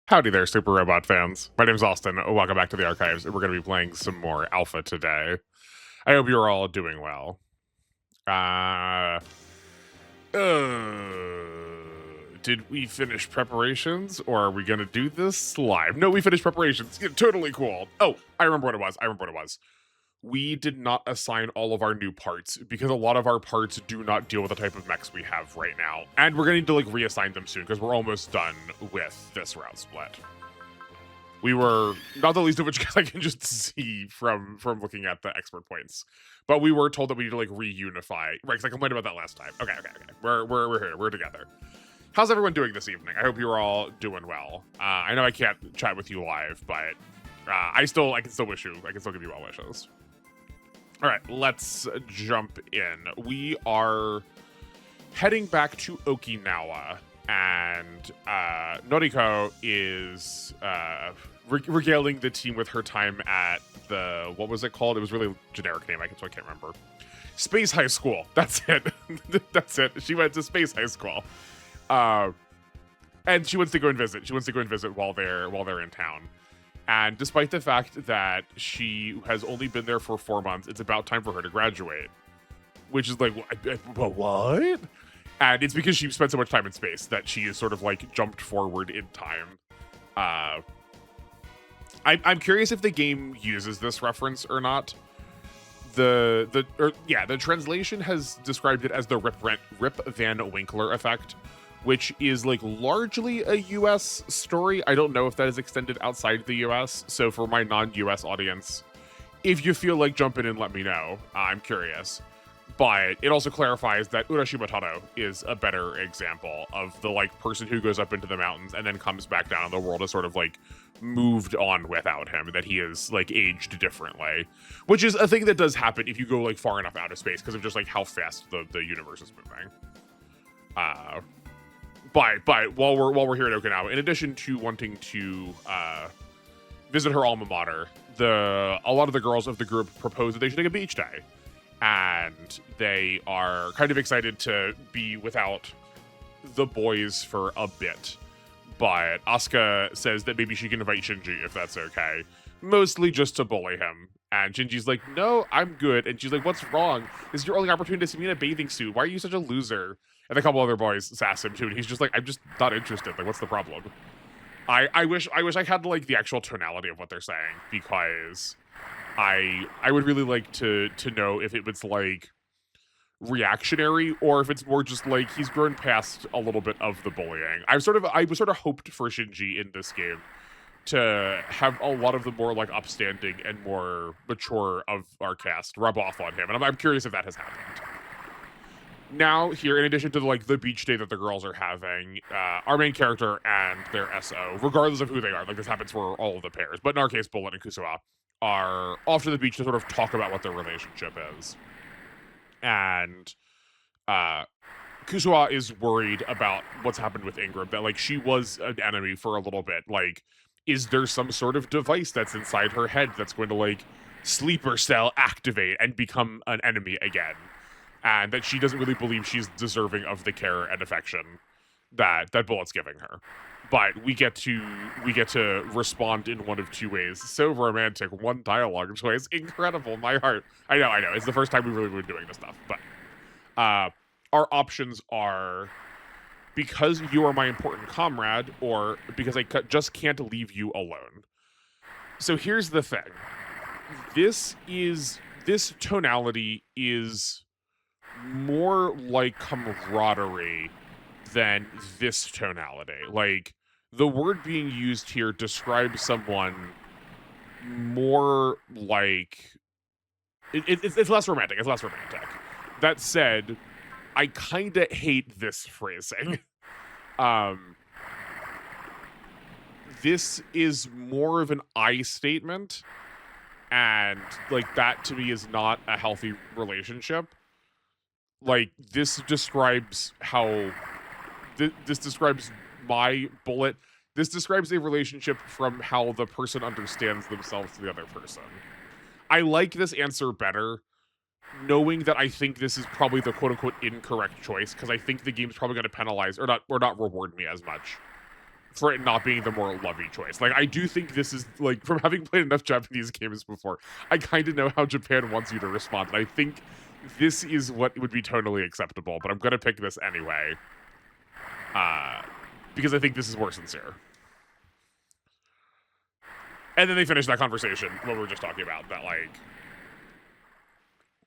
Howdy there, Super Robot fans. My name's Austin. Welcome back to the archives. We're going to be playing some more Alpha today. I hope you're all doing well. Did we finish preparations, or are we going to do this live? No, we finished preparations. Yeah, totally cool. Oh, I remember what it was. We did not assign all of our new parts because a lot of our parts do not deal with the type of mechs we have right now. And we're going to need to reassign them soon because we're almost done with this route split. We were, not the least of which because I can just see from looking at the expert points, but we were told that we need to reunify, right? Because I complained about that last time. Okay. We're here, we're together. How's everyone doing this evening? I hope you're all doing well. I know I can't chat with you live, but I can still wish you, I can still give you well wishes. All right, let's jump in. We are heading back to Okinawa, and Noriko is regaling the team with her time at the, what was it called? It was really generic name, so I can't remember. Space High School. That's it. That's it. She went to Space High School, and she wants to go and visit. She wants to go and visit while they're in town. And despite the fact that she has only been there for 4 months, it's about time for her to graduate. Which is what? And it's because she spent so much time in space that she is sort of jumped forward in time. I'm curious if the game uses this reference or not. The translation has described it as the Rip Van Winkler effect, which is largely a US story. I don't know if that is extended outside the US. So for my non-US audience, if you feel like jumping in, let me know. I'm curious. But it also clarifies that Urashima Taro is a better example of the person who goes up into the mountains and then comes back down and the world is sort of moved on without him, that he is aged differently, which is a thing that does happen if you go far enough out of space because of just how fast the universe is moving. But while we're here at Okinawa, in addition to wanting to visit her alma mater, a lot of the girls of the group propose that they should take a beach day, and they are kind of excited to be without the boys for a bit. But Asuka says that maybe she can invite Shinji if that's okay, mostly just to bully him. And Shinji's like, "No, I'm good." And she's like, "What's wrong? This is your only opportunity to see me in a bathing suit. Why are you such a loser?" And a couple other boys sass him too, and he's just like, "I'm just not interested. What's the problem?" I wish I had the actual tonality of what they're saying, because I would really like to know if it was reactionary or if it's more just he's grown past a little bit of the bullying. I was sort of hoped for Shinji in this game to have a lot of the more upstanding and more mature of our cast rub off on him, and I'm curious if that has happened. Now here, in addition to the beach day that the girls are having, our main character and their SO, regardless of who they are, this happens for all of the pairs, but in our case, Bullet and Kusuha, are off to the beach to sort of talk about what their relationship is. And Kusuha is worried about what's happened with Ingram, that she was an enemy for a little bit. Is there some sort of device that's inside her head that's going to sleeper cell activate and become an enemy again? And that she doesn't really believe she's deserving of the care and affection that Bullet's giving her. But we get to respond in one of two ways. So romantic. One dialogue choice. Incredible. My heart. I know. It's the first time we've really been doing this stuff. But our options are, because you are my important comrade, or because I just can't leave you alone. So here's the thing. This tonality is more like camaraderie than this tonality. The word being used here describes someone more it's less romantic. It's less romantic. That said, I kind of hate this phrasing. This is more of an I statement, and that to me is not a healthy relationship. This describes how this describes my Bullet. This describes a relationship from how the person understands themselves to the other person. I like this answer better, knowing that I think this is probably the quote-unquote incorrect choice, because I think the game's probably going to penalize or not reward me as much for it not being the more lovey choice. Like, I do think this is, like, from having played enough Japanese games before, I kind of know how Japan wants you to respond, and I think this is what would be totally acceptable, but I'm gonna pick this anyway, because I think this is more sincere. And then they finish that conversation, what we were just talking about, that,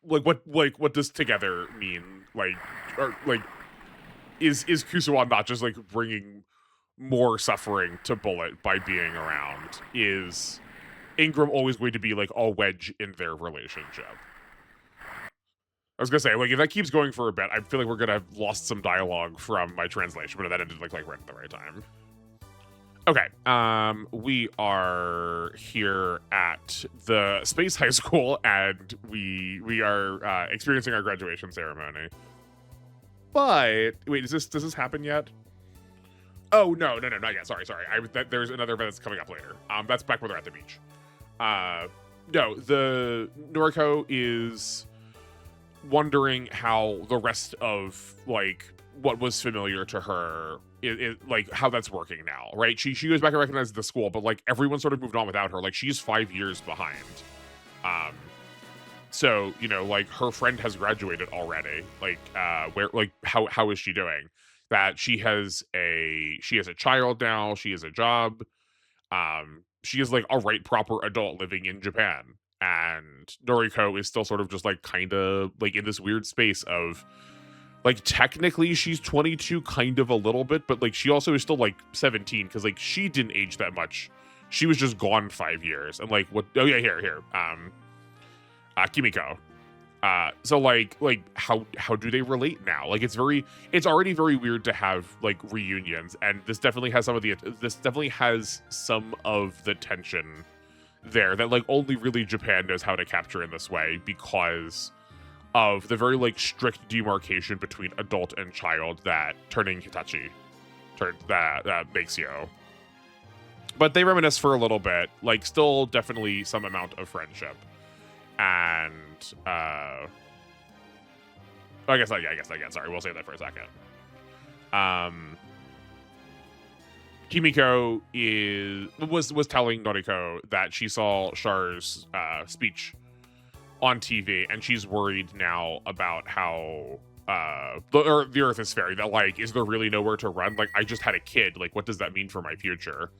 what does together mean? Like, or, like, is Kusawa not just, like, bringing more suffering to Bullet by being around? Is Ingram always going to be, like, a wedge in their relationship? I was gonna say, like, if that keeps going for a bit, I feel like we're gonna have lost some dialogue from my translation, but that ended, like right at the right time. Okay, we are here at the Space High School, and we are experiencing our graduation ceremony. But wait, does this happen yet? Oh no, not yet. Sorry. There's another event that's coming up later. That's back where they're at the beach. No, the Noriko is wondering how the rest of, like, what was familiar to her, like, how that's working now, right? She goes back and recognizes the school, but, like, everyone sort of moved on without her. Like, she's 5 years behind. So, you know, like, her friend has graduated already. Like, how is she doing? That she has a child now, she has a job. She is, like, a right proper adult living in Japan. And Noriko is still sort of just, like, kind of, like, in this weird space of, like, technically she's 22 kind of a little bit, but, like, she also is still, like, 17 because, like, she didn't age that much. She was just gone 5 years. And, like, what? Oh, yeah, here. Kimiko. So, like, how do they relate now? Like, it's already very weird to have, like, reunions, and this definitely has some of the tension there that, like, only really Japan knows how to capture in this way because of the very, like, strict demarcation between adult and child that turning Hitachi makes you. But they reminisce for a little bit, like, still definitely some amount of friendship. And I guess sorry, we'll say that for a second. Kimiko was telling Noriko that she saw Char's speech on TV, and she's worried now about how the Earth is fairy. That, like, is there really nowhere to run? Like, I just had a kid. Like, what does that mean for my future?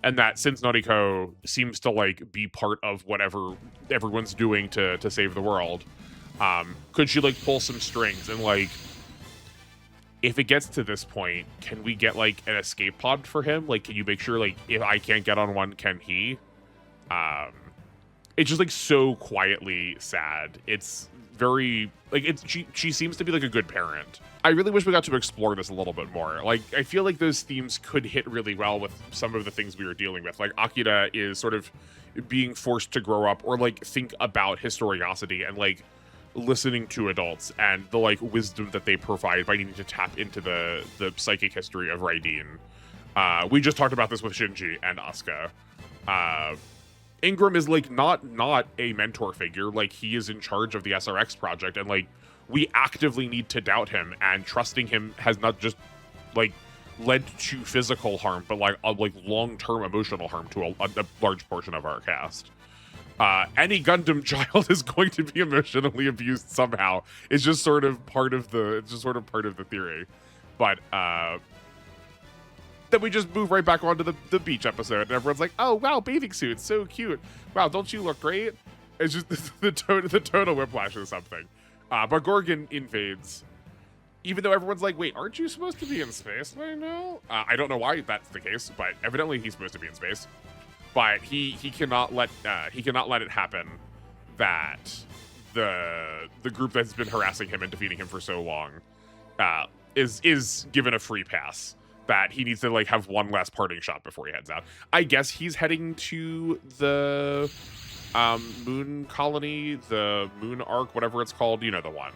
And that since Noriko seems to, like, be part of whatever everyone's doing to save the world, could she, like, pull some strings and, like, if it gets to this point, can we get, like, an escape pod for him? Like, can you make sure, like, if I can't get on one, can he? It's just, like, so quietly sad. It's very, like, she seems to be, like, a good parent. I really wish we got to explore this a little bit more. Like, I feel like those themes could hit really well with some of the things we were dealing with. Like, Akira is sort of being forced to grow up or, like, think about historiosity and, like, listening to adults and the, like, wisdom that they provide by needing to tap into the psychic history of Raideen. We just talked about this with Shinji and Asuka. Ingram is, like, not a mentor figure. Like, he is in charge of the SRX project, and, like, we actively need to doubt him, and trusting him has not just, like, led to physical harm, but, like, long-term emotional harm to a large portion of our cast. Any Gundam child is going to be emotionally abused somehow. It's just sort of part of the theory. But then we just move right back onto the beach episode, and everyone's like, "Oh wow, bathing suits, so cute! Wow, don't you look great?" It's just the total whiplash is something. But Gorgon invades, even though everyone's like, "Wait, aren't you supposed to be in space right now?" I don't know why that's the case, but evidently he's supposed to be in space. But he cannot let it happen that the group that's been harassing him and defeating him for so long is given a free pass. That he needs to, like, have one last parting shot before he heads out. I guess he's heading to the moon colony, the moon arc, whatever it's called. You know the one.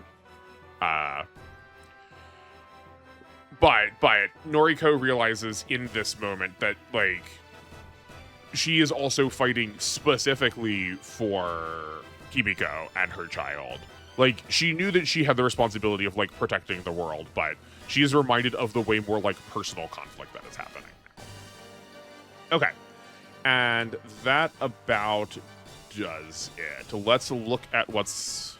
But Noriko realizes in this moment that, like, she is also fighting specifically for Kimiko and her child. Like, she knew that she had the responsibility of, like, protecting the world, but she is reminded of the way more, like, personal conflict that is happening now. Okay. And that about does it. Let's look at what's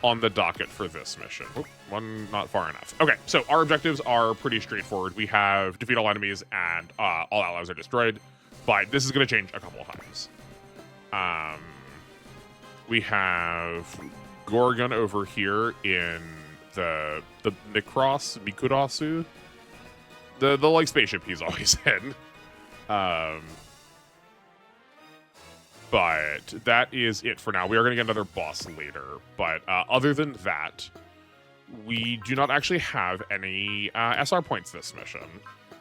on the docket for this mission. Oop, one not far enough. Okay, so our objectives are pretty straightforward. We have defeat all enemies and all allies are destroyed, but this is going to change a couple of times. We have Gorgon over here in the Mikurasu, the like spaceship he's always in. But that is it for now. We are going to get another boss later. But other than that, we do not actually have any SR points this mission.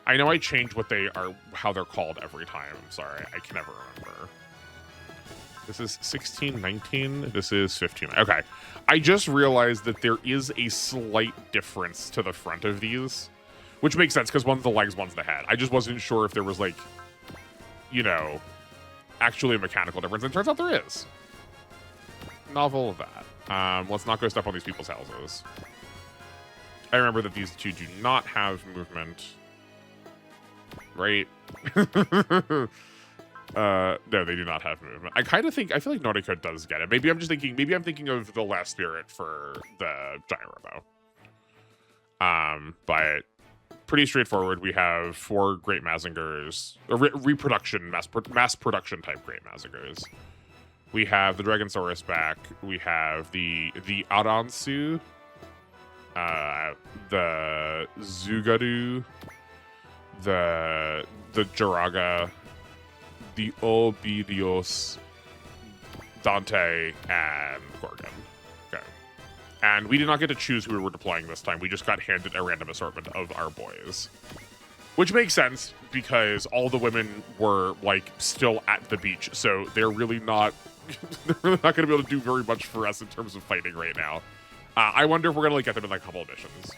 I know I change what they are, how they're called every time. I'm sorry, I can never remember. This is 16, 19. This is 15. Okay. I just realized that there is a slight difference to the front of these, which makes sense because one's the legs, one's the head. I just wasn't sure if there was like, you know, actually a mechanical difference. And it turns out there is. Novel of that. Let's not go step on these people's houses. I remember that these two do not have movement. Right? No, they do not have movement. I kind of think, I feel like Nordico does get it. Maybe I'm thinking of the last spirit for the giant robo. But pretty straightforward. We have 4 great Mazingers, or reproduction, mass production type great Mazingers. We have the Dragonsaurus back. We have the Aransu, the Zugaru, the Jiraga, the Obidios, Dante, and Gorgon. Okay. And we did not get to choose who we were deploying this time. We just got handed a random assortment of our boys. Which makes sense, because all the women were, like, still at the beach, so they're really not going to be able to do very much for us in terms of fighting right now. I wonder if we're going to like, get them in, like, a couple of missions.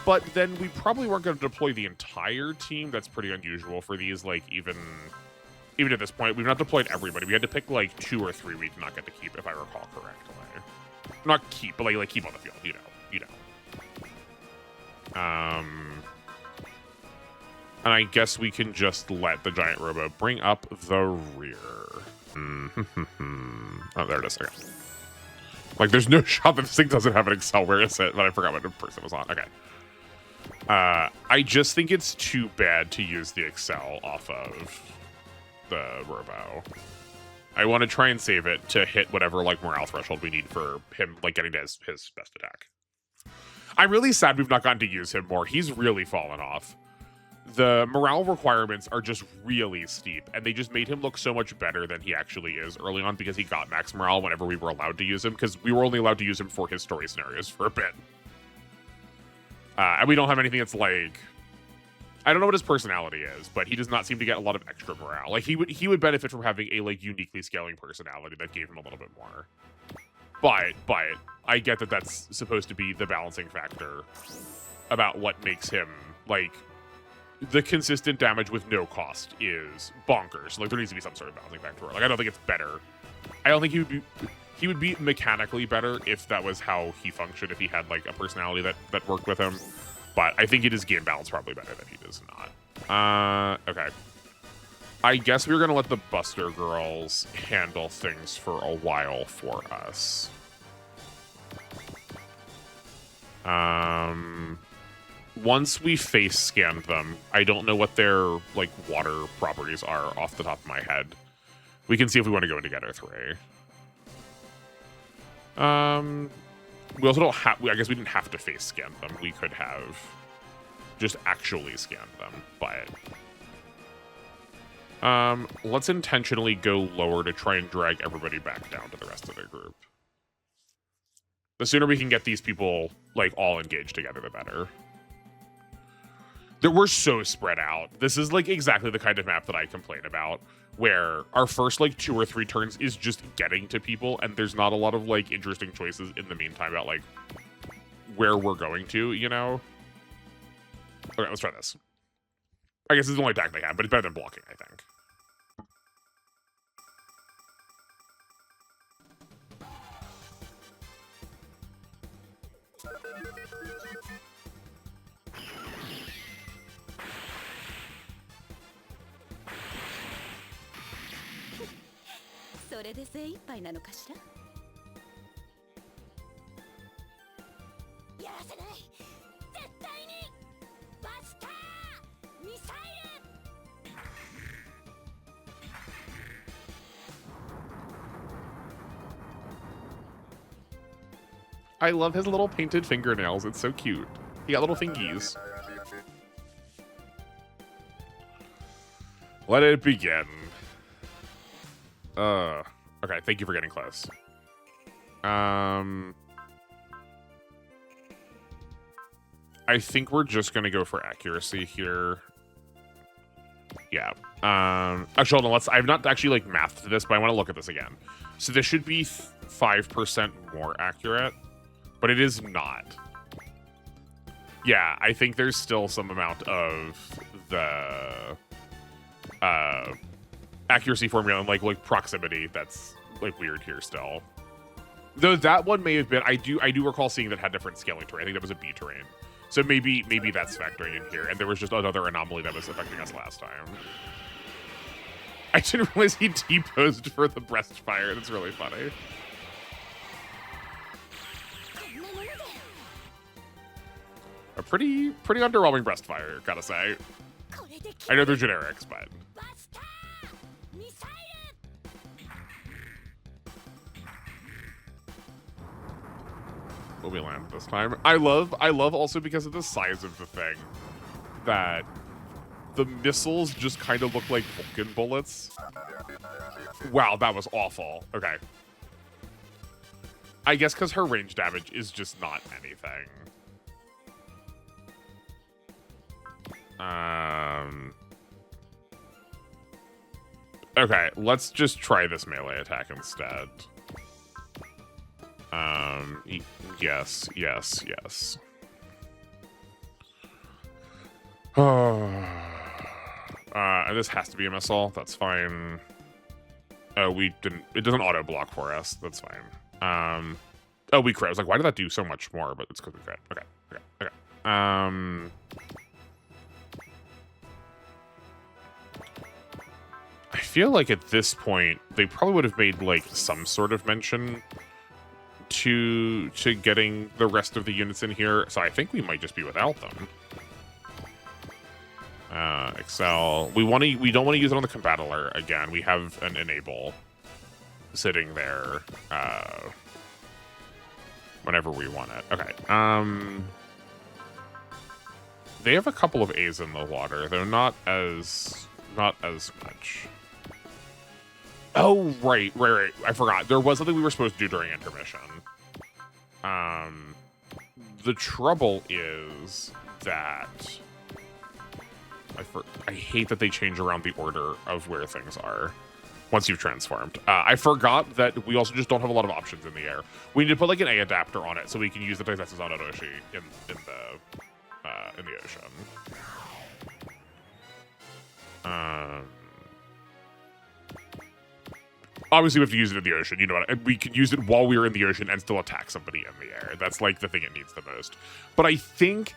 But then we probably weren't going to deploy the entire team. That's pretty unusual for these, like, even at this point. We've not deployed everybody. We had to pick, like, 2 or 3 we did not get to keep, if I recall correctly. Not keep, but, like keep on the field, you know. And I guess we can just let the giant robo bring up the rear. Oh, there it is. Okay. Like, there's no shot that this thing doesn't have an Excel. Where is it? But I forgot what person was on. Okay. I just think it's too bad to use the Excel off of the robo. I want to try and save it to hit whatever, like, morale threshold we need for him, like, getting to his best attack. I'm really sad we've not gotten to use him more. He's really fallen off. The morale requirements are just really steep, and they just made him look so much better than he actually is early on because he got max morale whenever we were allowed to use him, because we were only allowed to use him for his story scenarios for a bit. And we don't have anything that's like... I don't know what his personality is, but he does not seem to get a lot of extra morale. Like, he would benefit from having a, like, uniquely scaling personality that gave him a little bit more. But I get that that's supposed to be the balancing factor about what makes him, like, the consistent damage with no cost is bonkers. Like, there needs to be some sort of balancing factor. Like, I don't think it's better. I don't think he would be mechanically better if that was how he functioned, if he had, like, a personality that worked with him. But I think it is game balance probably better than he does not. Okay. I guess we're going to let the Buster girls handle things for a while for us. Once we face scanned them, I don't know what their, like, water properties are off the top of my head. We can see if we want to go into Getter 3. We also don't have... I guess we didn't have to face scan them. We could have just actually scanned them, but... let's intentionally go lower to try and drag everybody back down to the rest of their group. The sooner we can get these people, like, all engaged together, the better. We're so spread out. This is, like, exactly the kind of map that I complain about, where our first, like, 2 or 3 turns is just getting to people, and there's not a lot of, like, interesting choices in the meantime about, like, where we're going to, you know? Okay, let's try this. I guess it's the only attack they have, but it's better than blocking, I think. れで精一杯なのかしら。やらせない。絶対に。バスターミサイル。 I love his little painted fingernails. It's so cute. He got little fingies. Let it begin. Okay, thank you for getting close. I think we're just gonna go for accuracy here. Yeah. Actually, hold on. I've not actually like mathed this, but I want to look at this again. So this should be 5% more accurate, but it is not. Yeah, I think there's still some amount of the accuracy formula and like proximity that's like weird here still. Though that one may have been, I do recall seeing that had different scaling terrain. I think that was a B terrain. So maybe that's factoring in here, and there was just another anomaly that was affecting us last time. I didn't realize he T-posed for the breast fire. That's really funny. A pretty underwhelming breast fire, gotta say. I know they're generics, but will we land this time? I love also because of the size of the thing that the missiles just kind of look like Vulcan bullets. Wow, that was awful. Okay. I guess because her range damage is just not anything. Okay, let's just try this melee attack instead. Yes. This has to be a missile. That's fine. Oh, we didn't. It doesn't auto block for us. That's fine. Oh, we crit. I was like, why did that do so much more? But it's because we crit. Okay. I feel like at this point they probably would have made like some sort of mention to getting the rest of the units in here. So I think we might just be without them. Excel. We don't want to use it on the combattler again. We have an enable sitting there whenever we want it. Okay. They have a couple of A's in the water, though not as much. Oh, right. I forgot. There was something we were supposed to do during intermission. The trouble is that I hate that they change around the order of where things are once you've transformed. I forgot that we also just don't have a lot of options in the air. We need to put like an A adapter on it so we can use the Daisetsu Orochi in the ocean. Obviously, we have to use it in the ocean. You know what? We can use it while we're in the ocean and still attack somebody in the air. That's like the thing it needs the most. But I think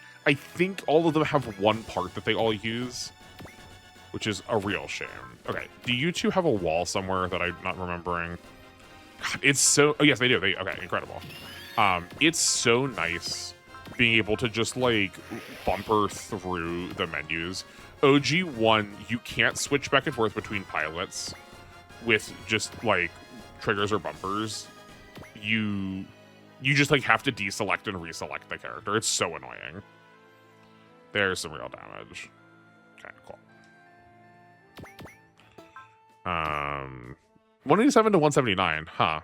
all of them have one part that they all use, which is a real shame. Okay, do you two have a wall somewhere that I'm not remembering? God, it's so... Oh, yes, they do. Okay, incredible. It's so nice being able to just, like, bumper through the menus. OG1, you can't switch back and forth between pilots with just, like, triggers or bumpers. You just, like, have to deselect and reselect the character. It's so annoying. There's some real damage. Okay, cool. 187 to 179, huh?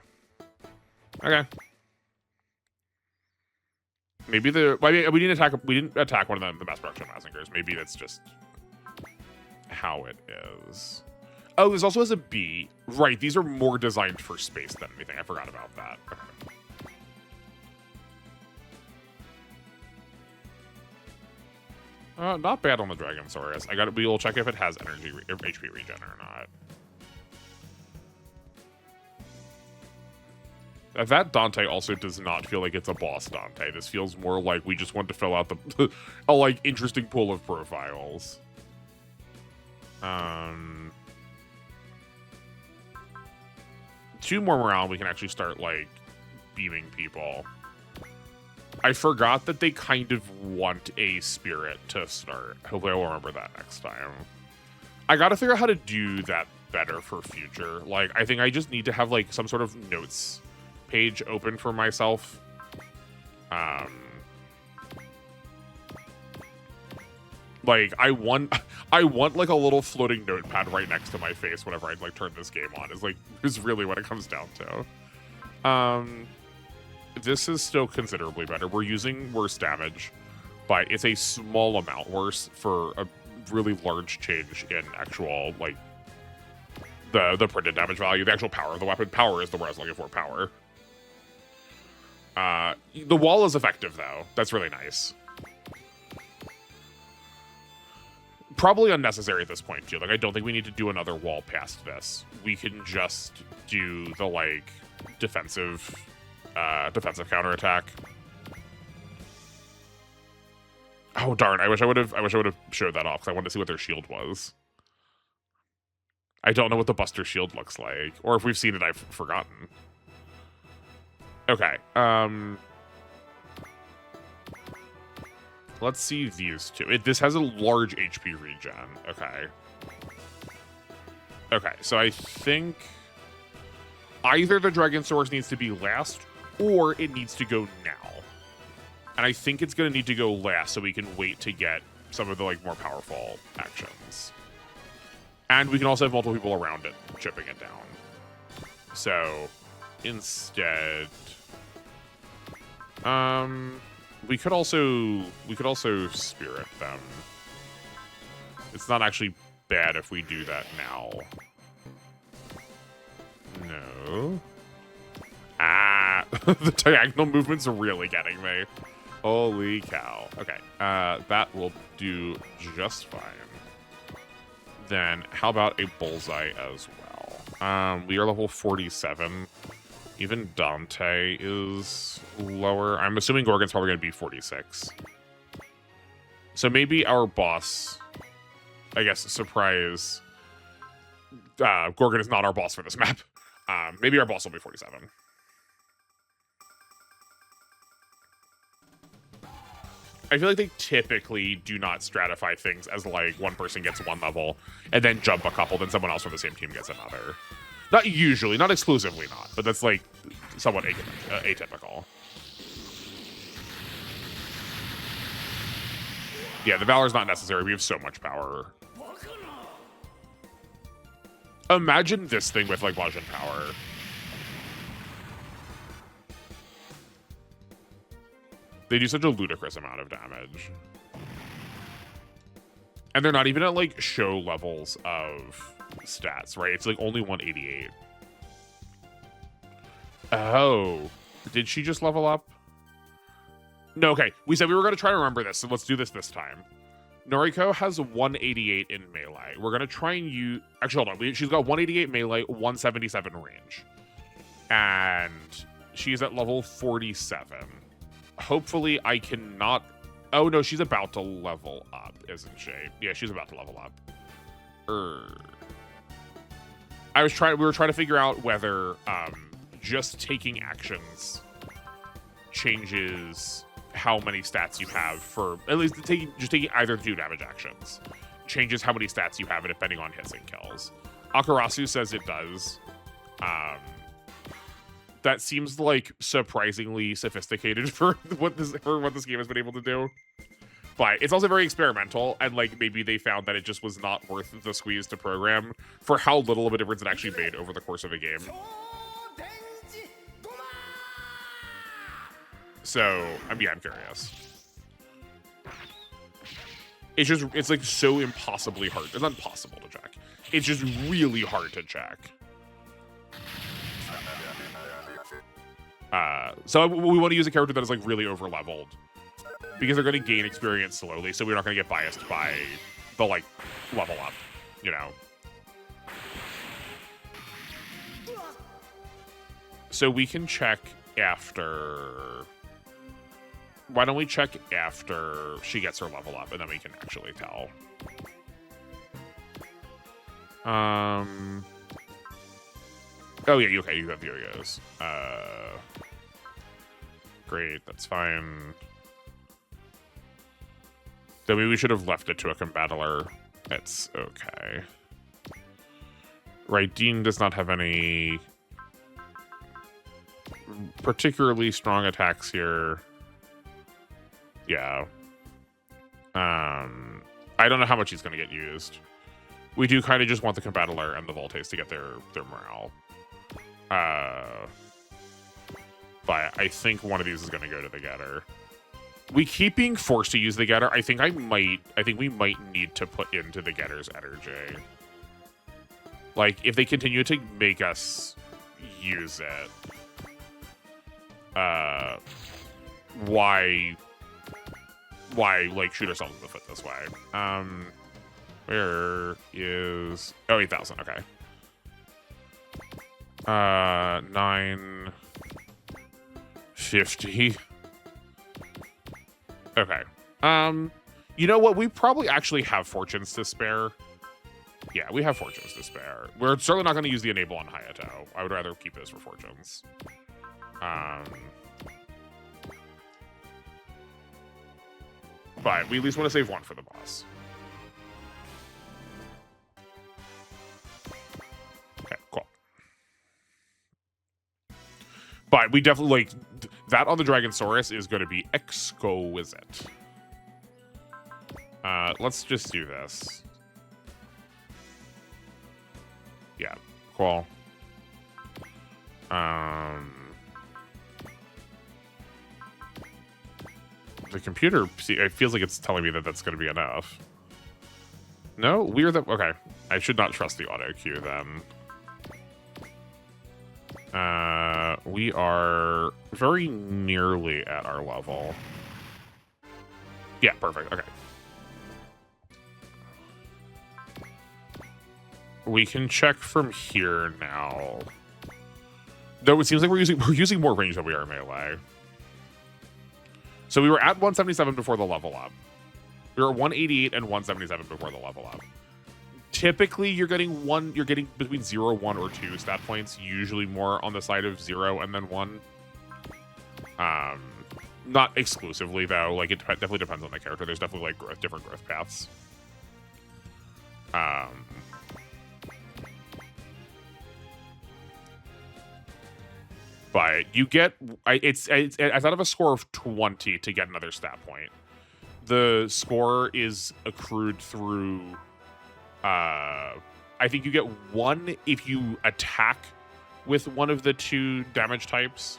Okay. Maybe we didn't attack one of the mass production massacres. Maybe that's just how it is. Oh, this also has a B. Right, these are more designed for space than anything. I forgot about that. Okay. Not bad on the Dragonsaurus. We will check if it has energy or HP regen or not. That Dante also does not feel like it's a boss Dante. This feels more like we just want to fill out the a like interesting pool of profiles. 2 more morale, we can actually start, like, beaming people. I forgot that they kind of want a spirit to start. Hopefully I will remember that next time. I gotta figure out how to do that better for future. Like, I think I just need to have, like, some sort of notes page open for myself. Like, I want like a little floating notepad right next to my face whenever I like turn this game on. Is really what it comes down to. This is still considerably better. We're using worse damage, but it's a small amount worse for a really large change in actual, like, the printed damage value, the actual power of the weapon. Power is the word I was looking for. Power. The wall is effective though. That's really nice. Probably unnecessary at this point too. Like, I don't think we need to do another wall past this. We can just do the, like, defensive counterattack. Oh darn! I wish I would have showed that off because I wanted to see what their shield was. I don't know what the Buster shield looks like, or if we've seen it, I've forgotten. Okay. Let's see these two. This has a large HP regen. Okay. Okay, so I think either the Dragon Source needs to be last, or it needs to go now. And I think it's going to need to go last so we can wait to get some of the, like, more powerful actions. And we can also have multiple people around it, chipping it down. So, instead... we could also spirit them. It's not actually bad if we do that now. No. Ah, the diagonal movement's really getting me. Holy cow. Okay, that will do just fine. Then how about a bullseye as well? We are level 47. Even Dante is lower. I'm assuming Gorgon's probably going to be 46. So maybe our boss, I guess, surprise. Gorgon is not our boss for this map. Maybe our boss will be 47. I feel like they typically do not stratify things as, like, one person gets one level and then jump a couple, then someone else from the same team gets another. Not usually, not exclusively not, but that's, like, somewhat atypical. Yeah, the Valor's not necessary. We have so much power. Imagine this thing with, like, bludgeon power. They do such a ludicrous amount of damage. And they're not even at, like, show levels of stats, right? It's, like, only 188. Oh. Did she just level up? No, okay. We said we were going to try to remember this, so let's do this time. Noriko has 188 in melee. We're going to try and use... Actually, hold on. She's got 188 melee, 177 range. And she's at level 47. Hopefully, I cannot... Oh, no, she's about to level up, isn't she? Yeah, she's about to level up. We were trying to figure out whether just taking actions changes how many stats you have for... At least just taking either 2 damage actions changes how many stats you have, depending on hits and kills. Akarasu says it does. That seems like surprisingly sophisticated for what this game has been able to do. But it's also very experimental, and, like, maybe they found that it just was not worth the squeeze to program for how little of a difference it actually made over the course of a game. So, I'm curious. It's like so impossibly hard. It's not impossible to check. It's just really hard to check. So we want to use a character that is, like, really over-leveled, because they're going to gain experience slowly, so we're not going to get biased by the, like, level up, you know? So we can check after... Why don't we check after she gets her level up, and then we can actually tell. Oh, yeah, okay, you have the yo-yos. Great, that's fine. Then we should have left it to a combattler. It's okay. Raideen does not have any particularly strong attacks here. Yeah. I don't know how much he's going to get used. We do kind of just want the combattler and the Voltes to get their morale. But I think one of these is going to go to the getter. We keep being forced to use the getter. I think we might need to put into the getter's energy. Like, if they continue to make us use it, why like shoot ourselves in the foot this way? Where is 8,000? Okay. 950. Okay. You know what? We probably actually have fortunes to spare. Yeah, we have fortunes to spare. We're certainly not going to use the enable on Hayato. I would rather keep this for fortunes. But we at least want to save one for the boss. Okay, cool. But we definitely, like, that on the Dragonsaurus is going to be exquisite. Let's just do this. Yeah, cool. The computer, see, it feels like it's telling me that that's going to be enough. No? Weird that... Okay. I should not trust the auto queue then. We are very nearly at our level. Yeah, perfect. Okay. We can check from here now. Though it seems like we're using more range than we are melee. So we were at 177 before the level up. We were at 188 and 177 before the level up. Typically, you're getting between 0, 1, or 2 stat points. Usually more on the side of 0 and then 1. Not exclusively though. Like, it definitely depends on the character. There's definitely like different growth paths. But you get, I thought of a score of 20 to get another stat point. The score is accrued through, I think you get 1 if you attack with one of the 2 damage types,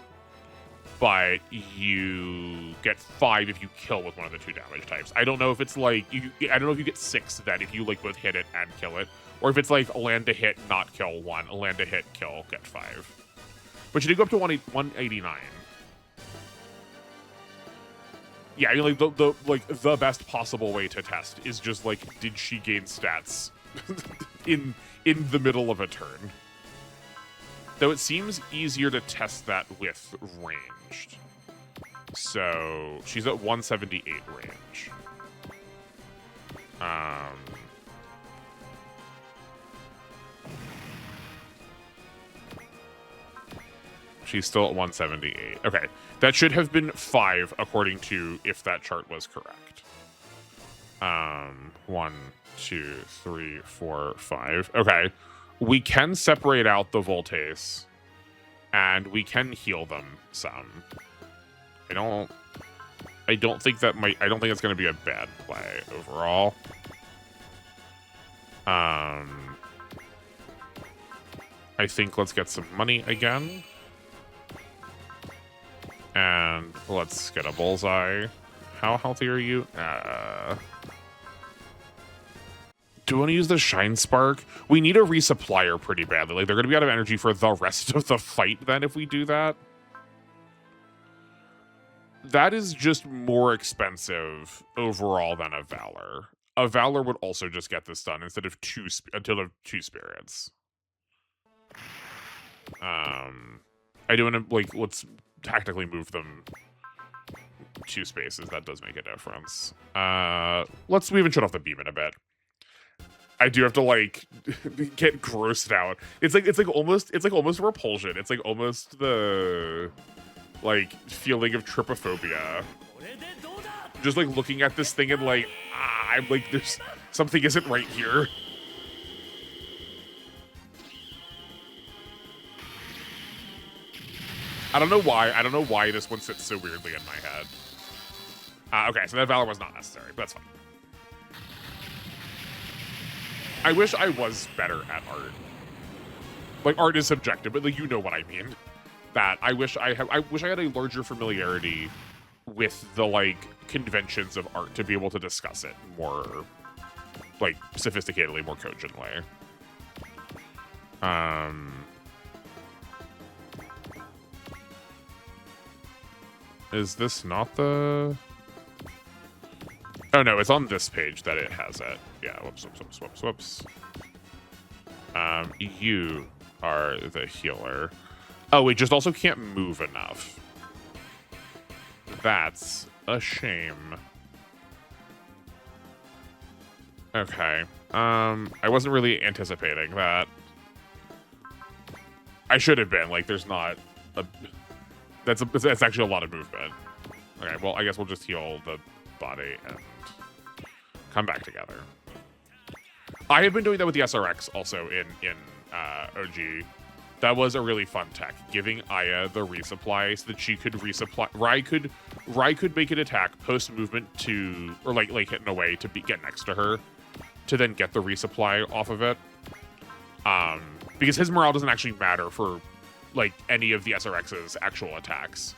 but you get 5 if you kill with one of the 2 damage types. I don't know if it's like, I don't know if you get 6 then if you like both hit it and kill it, or if it's like land to hit, not kill 1, land to hit, kill, get 5. But you did go up to 189. Yeah, I mean, like the best possible way to test is just like, did she gain stats in the middle of a turn? Though it seems easier to test that with ranged. So she's at 178 range. She's still at 178. Okay. That should have been 5 according to if that chart was correct. 1, 2, 3, 4, 5. Okay. We can separate out the Voltes and we can heal them some. I don't think that's going to be a bad play overall. I think let's get some money again. And let's get a bullseye. How healthy are you? Do we want to use the Shine Spark? We need a resupplier pretty badly. Like, they're going to be out of energy for the rest of the fight then if we do that. That is just more expensive overall than a Valor. A Valor would also just get this done instead of 2 spirits. I do want to, like, let's tactically move them 2 spaces. That does make a difference. We even shut off the beam in a bit. I do have to like get grossed out. It's like almost repulsion. It's like almost the like feeling of trypophobia. Just like looking at this thing and like I'm like there's something isn't right here. I don't know why this one sits so weirdly in my head. Okay, so that Valor was not necessary, but that's fine. I wish I was better at art. Like, art is subjective, but like, you know what I mean. That I wish I had a larger familiarity with the like conventions of art to be able to discuss it more like sophisticatedly, more cogently. Is this not the... Oh no, it's on this page that it has it. Yeah, whoops. You are the healer. Oh, we just also can't move enough. That's a shame. Okay. I wasn't really anticipating that. I should have been. Like, there's not a... That's actually a lot of movement. Okay, well, I guess we'll just heal the body and come back together. I have been doing that with the SRX also in OG. That was a really fun tech, giving Aya the resupply so that she could resupply. Rai could make an attack post movement to, or like hitting away to get next to her, to then get the resupply off of it. Because his morale doesn't actually matter for like any of the SRX's actual attacks,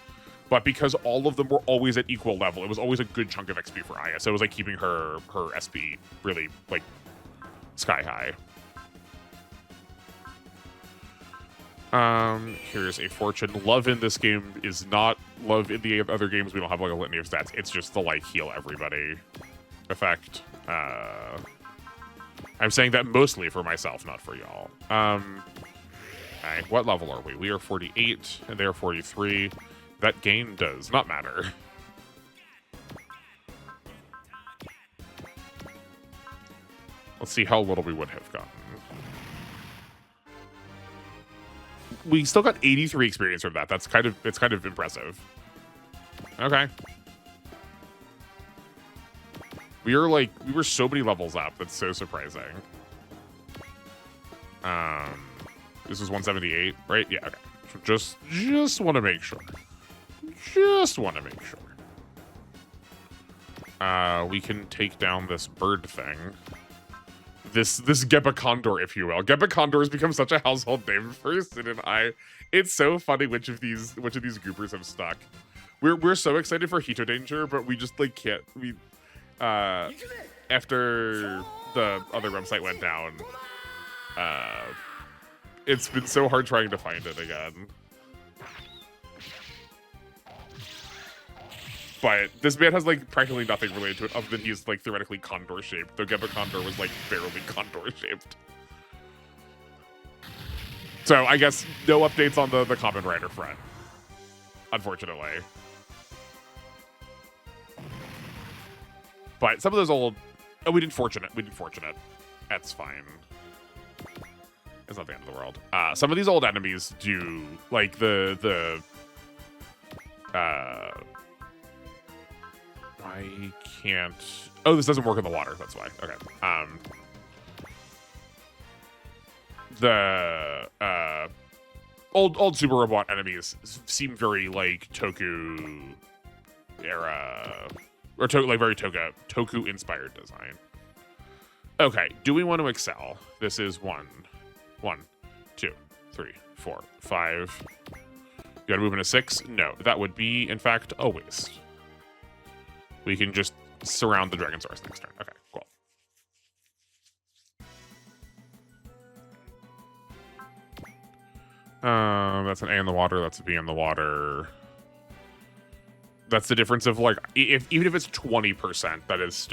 but because all of them were always at equal level, it was always a good chunk of XP for Aya. So it was like keeping her SP really like sky high. Here's a fortune. Love in this game is not love in the other games. We don't have like a litany of stats. It's just the like heal everybody effect. I'm saying that mostly for myself, not for y'all. Okay, what level are we? We are 48 and they are 43. That gain does not matter. Let's see how little we would have gotten. We still got 83 experience from that. It's kind of impressive. Okay. We were so many levels up. That's so surprising. This is 178, right? Yeah, okay. So just want to make sure. Just want to make sure. We can take down this bird thing. This Geba Condor, if you will. Geba Condor has become such a household name for Sid and I. It's so funny which of these groupers have stuck. We're so excited for Hito Danger, but we just like can't. We after the other website went down, it's been so hard trying to find it again. But this man has like practically nothing related to it other than he's like theoretically condor shaped. Though Geba Condor was like barely condor shaped. So I guess no updates on the Common Rider front, unfortunately. But some of those old, we did fortunate. That's fine. It's not the end of the world. Some of these old enemies do like I can't. Oh, this doesn't work in the water. That's why. Okay. The old super robot enemies seem very like Toku era, or very Toku inspired design. Okay. Do we want to excel? This is 1, 2, 3, 4, 5. You gotta move into 6? No, that would be in fact a waste. We can just surround the Dragon Source next turn. Okay, cool. That's an A in the water. That's a B in the water. That's the difference of like, even if it's 20%, that is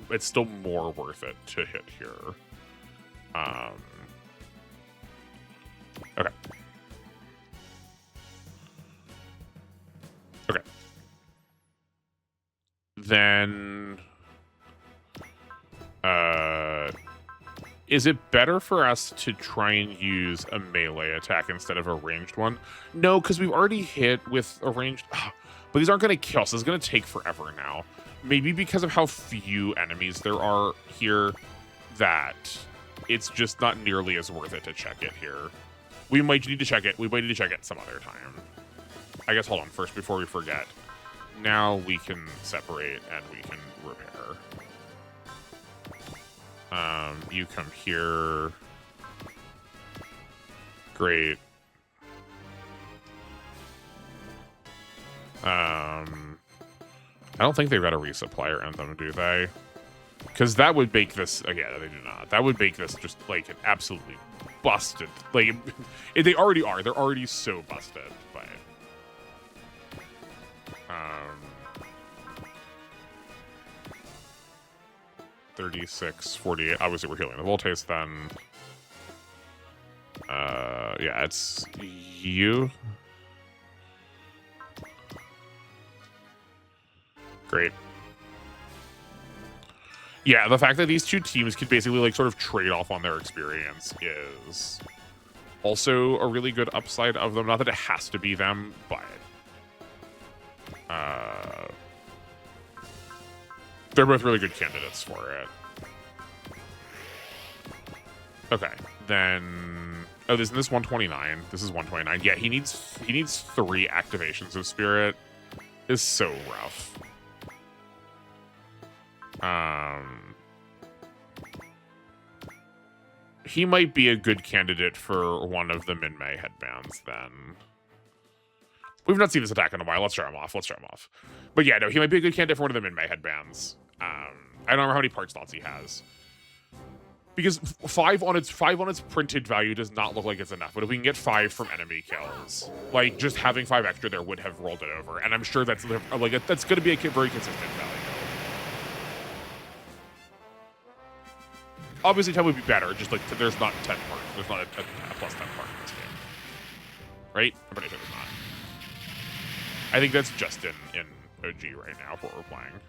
it's still more worth it to hit here. Okay. Okay. Then Is it better for us to try and use a melee attack instead of a ranged one? No, because we've already hit with a ranged... but these aren't going to kill, so it's going to take forever now. Maybe because of how few enemies there are here, that it's just not nearly as worth it to check it here. We might need to check it. We might need to check it some other time. I guess, hold on, first, before we forget. Now we can separate and we can repair. You come here. Great. I don't think they've got a resupplier in them, do they? Because that would make this... yeah, they do not. That would make this just, like, an absolutely busted... Like, they already are. They're already so busted, but... 36, 48. Obviously, we're healing the Voltace then. Yeah, it's you. Great. Yeah, the fact that these two teams could basically, like, sort of trade off on their experience is also a really good upside of them. Not that it has to be them, but... they're both really good candidates for it. Okay, then... oh, this 129. This is 129. Yeah, he needs 3 activations of Spirit. Is so rough. He might be a good candidate for one of the Min-Mei headbands, then. We've not seen this attack in a while. Let's try him off. But yeah, no, he might be a good candidate for one of the Min-Mei headbands. I don't remember how many part slots he has. Because 5 on its printed value does not look like it's enough. But if we can get 5 from enemy kills, like, just having 5 extra there would have rolled it over. And I'm sure that's going to be a very consistent value. Obviously, 10 would be better. Just like there's not 10 part. There's not a plus 10 part in this game, right? I'm pretty sure there's not. I think that's just in OG right now for what we're playing.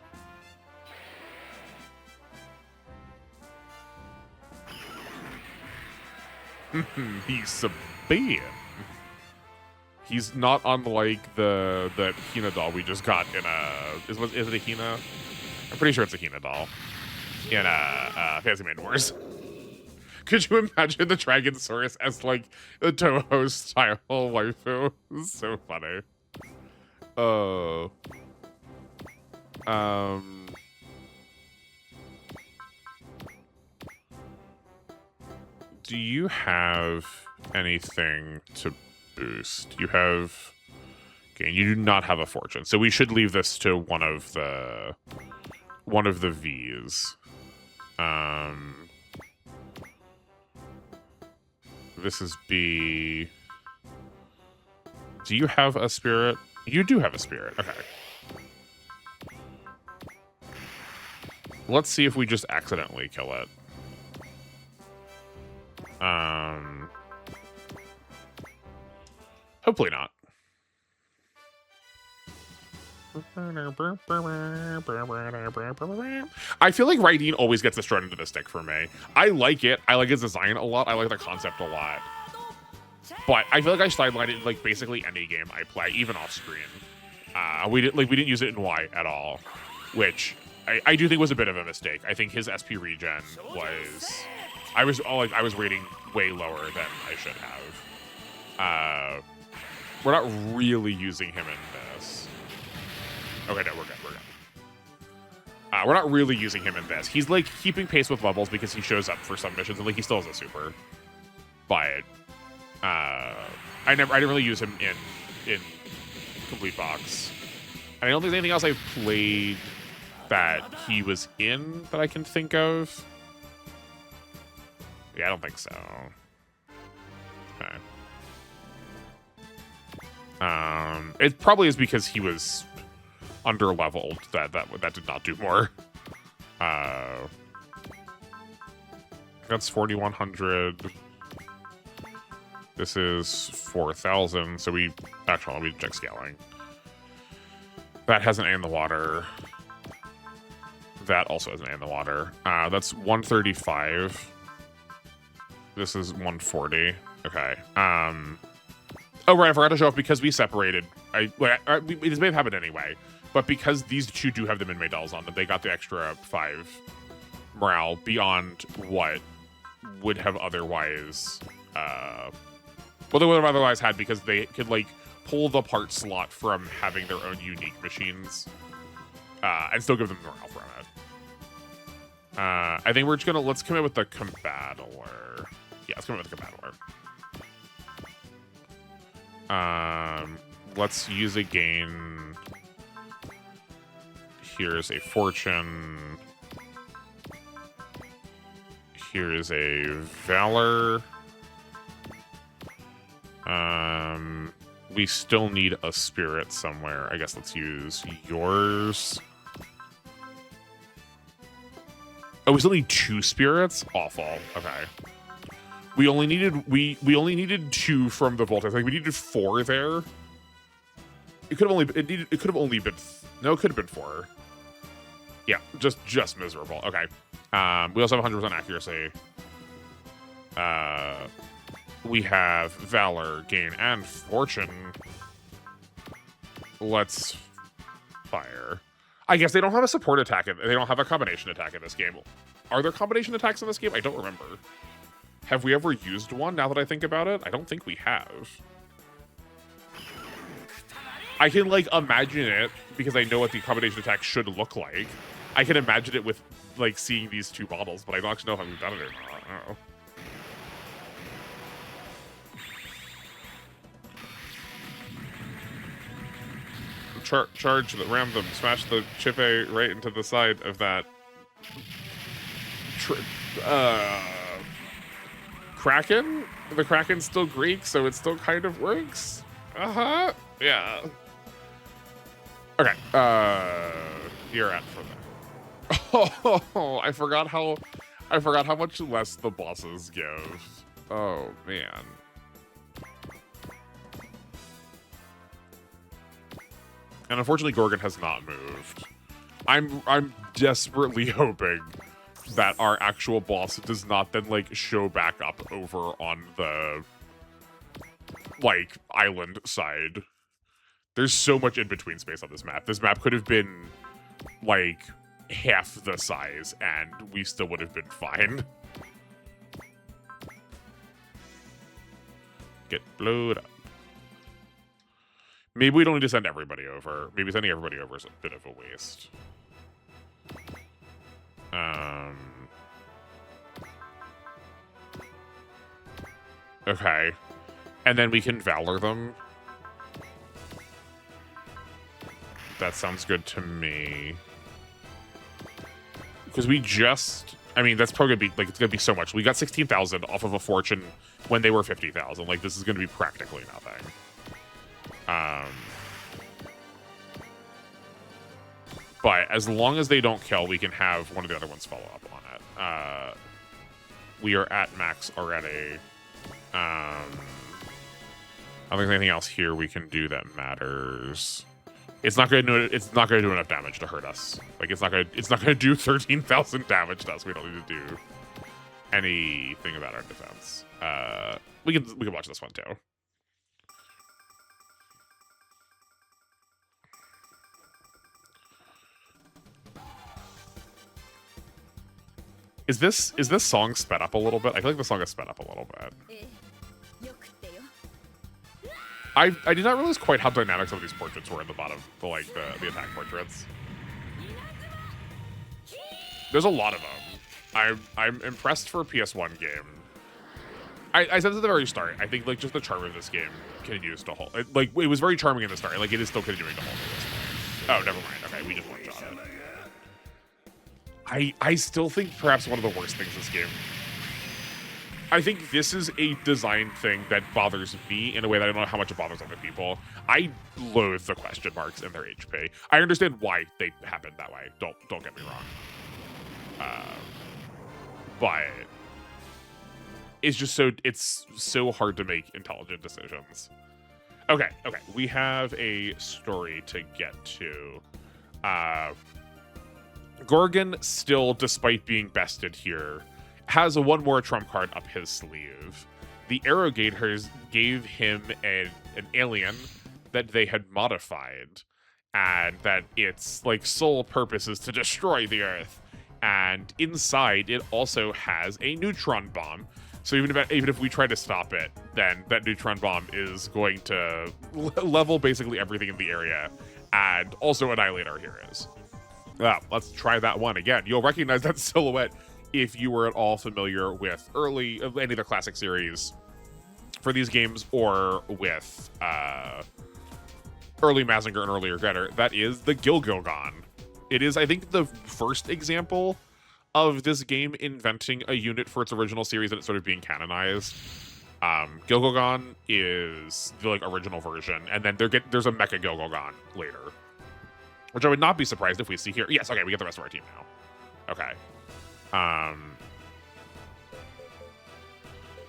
He's Sabian. He's not unlike the Hina doll we just got in a... Is it a Hina? I'm pretty sure it's a Hina doll. In Fantasy Maiden Wars. Could you imagine the Dragonsaurus as, like, the Toho-style waifu? This is so funny. Oh. Do you have anything to boost? You have... okay, you do not have a fortune. So we should leave this to one of the V's. This is B. Do you have a spirit? You do have a spirit. Okay. Let's see if we just accidentally kill it. Hopefully not. I feel like Raideen always gets the strut into the stick for me. I like it. I like his design a lot. I like the concept a lot. But I feel like I sidelined it in, like, basically any game I play, even off screen. We didn't use it in Y at all, which I do think was a bit of a mistake. I think his SP regen was... I was rating way lower than I should have. We're not really using him in this. Okay, no, we're good. We're not really using him in this. He's, like, keeping pace with levels because he shows up for some missions, and, like, he still has a super. But I didn't really use him in Complete Box. And I don't think there's anything else I've played that he was in that I can think of. Yeah, I don't think so. Okay. It probably is because he was under-leveled that did not do more. That's 4,100. This is 4,000. So we actually let me check scaling. That has an A in the water. That also has an A in the water. That's 135. This is 140. Okay. Oh, right. I forgot to show off because we separated. This may have happened anyway, but because these two do have the min dolls on them, they got the extra 5 morale beyond what would have otherwise. Well, they would have otherwise had because they could like pull the part slot from having their own unique machines, and still give them morale from it. I think we're just gonna let's come in with the combattler. Yeah, let's come in with the combattler. Let's use a gain. Here's a fortune. Here is a valor. We still need a spirit somewhere. I guess let's use yours. Oh, we still need 2 spirits? Awful. Okay. We only needed we only needed 2 from the Voltex. Like we needed 4 there. It could have only been no, it could have been 4. Yeah, just miserable. Okay. We also have 100% accuracy. We have valor, gain, and fortune. Let's fire. I guess they don't have a support attack. They don't have a combination attack in this game. Are there combination attacks in this game? I don't remember. Have we ever used one now that I think about it? I don't think we have. I can, like, imagine it because I know what the combination attack should look like. I can imagine it with, like, seeing these 2 models, but I don't actually know if we've done it or not. I don't know. Charge, ram them, smash the chip A right into the side of that. Kraken? The Kraken's still Greek, so it still kind of works. Uh-huh. Yeah. Okay. You're at for that. Oh, I forgot how much less the bosses give. Oh man. And unfortunately, Gorgon has not moved. I'm desperately hoping that our actual boss does not then like show back up over on the like island side. There's so much in between space on this map. This map could have been like half the size, and we still would have been fine. Get blowed up. Maybe we don't need to send everybody over. Maybe sending everybody over is a bit of a waste. Okay. And then we can Valor them. That sounds good to me. Because we just... I mean, that's probably going to be... Like, it's going to be so much. We got 16,000 off of a fortune when they were 50,000. Like, this is going to be practically nothing. But as long as they don't kill, we can have one of the other ones follow up on it. We are at max already. I don't think there's anything else here we can do that matters. It's not going to do enough damage to hurt us. Like it's not going to do 13,000 damage to us. We don't need to do anything about our defense. We can watch this one too. Is this song sped up a little bit? I feel like the song is sped up a little bit. I did not realize quite how dynamic some of these portraits were in the bottom, the attack portraits. There's a lot of them. I'm impressed for a PS1 game. I said at the very start, I think like just the charm of this game continues to hold. Like it was very charming in the start, like it is still continuing to hold at this point. Oh, never mind. Okay, we just one shot it. I still think perhaps one of the worst things in this game. I think this is a design thing that bothers me in a way that I don't know how much it bothers other people. I loathe the question marks in their HP. I understand why they happen that way. Don't get me wrong. But it's just so hard to make intelligent decisions. Okay. We have a story to get to. Gorgon still, despite being bested here, has one more trump card up his sleeve. The Arrogators gave him an alien that they had modified, and that its like sole purpose is to destroy the Earth. And inside, it also has a neutron bomb. So even if we try to stop it, then that neutron bomb is going to level basically everything in the area, and also annihilate our heroes. Let's try that one again. You'll recognize that silhouette if you were at all familiar with any of the classic series for these games, or with early Mazinger and earlier Getter. That is the Gilgilgon. It is, I think, the first example of this game inventing a unit for its original series and it's sort of being canonized. Gilgilgon is the like original version, and then there's a Mecha Gilgilgon later, which I would not be surprised if we see here. Yes, okay, we get the rest of our team now. Okay.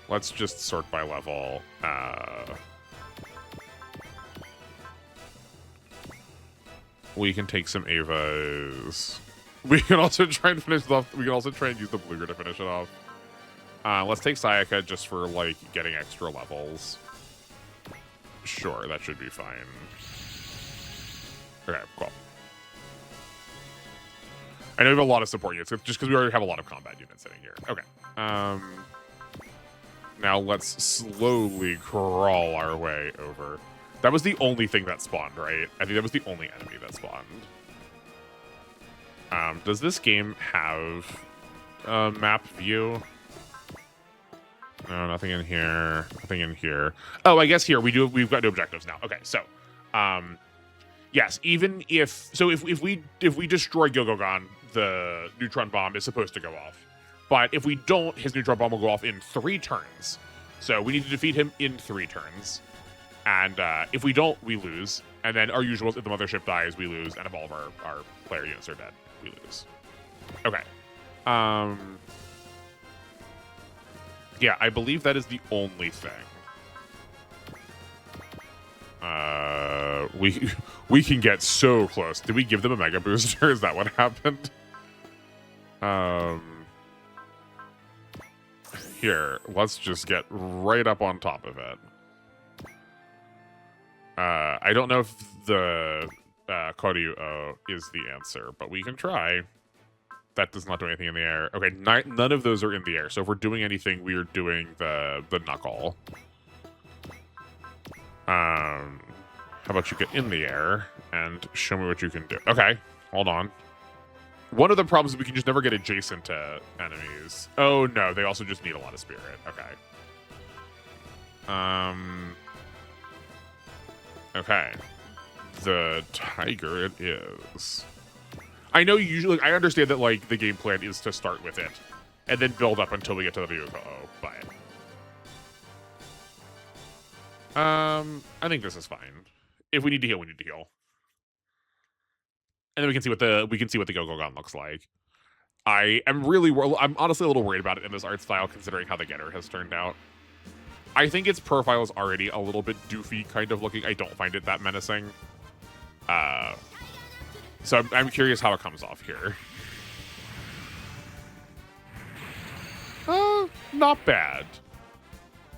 Let's just sort by level. We can take some Avas. We can also try and finish it off. We can also try and use the Bluger to finish it off. Let's take Sayaka just for like getting extra levels. Sure, that should be fine. Okay, cool. I know we have a lot of support units, just because we already have a lot of combat units sitting here. Okay. Now let's slowly crawl our way over. That was the only thing that spawned, right? I think that was the only enemy that spawned. Does this game have a map view? No, nothing in here. Nothing in here. Oh, I guess here we've got new objectives now. Okay, so yes, even if we destroy Gilgilgon, the neutron bomb is supposed to go off. But if we don't, his neutron bomb will go off in 3 turns. So we need to defeat him in 3 turns. And if we don't, we lose. And then our usual, if the mothership dies, we lose. And if all of our player units are dead, we lose. Okay. Yeah, I believe that is the only thing. We can get so close. Did we give them a mega booster? Is that what happened? Here, let's just get right up on top of it. I don't know if the Koryu is the answer, but we can try. That does not do anything in the air. Okay, none of those are in the air. So if we're doing anything, we are doing the knuckle. How about you get in the air and show me what you can do? Okay, hold on. One of the problems is we can just never get adjacent to enemies. Oh no, they also just need a lot of spirit. Okay. Okay. The tiger it is. I know usually, I understand that like the game plan is to start with it and then build up until we get to the Ryuko, but I think this is fine. If we need to heal, we need to heal. And then we can see what the Gilgilgon looks like. I'm honestly a little worried about it in this art style, considering how the Getter has turned out. I think its profile is already a little bit doofy kind of looking. I don't find it that menacing. So I'm curious how it comes off here. Not bad.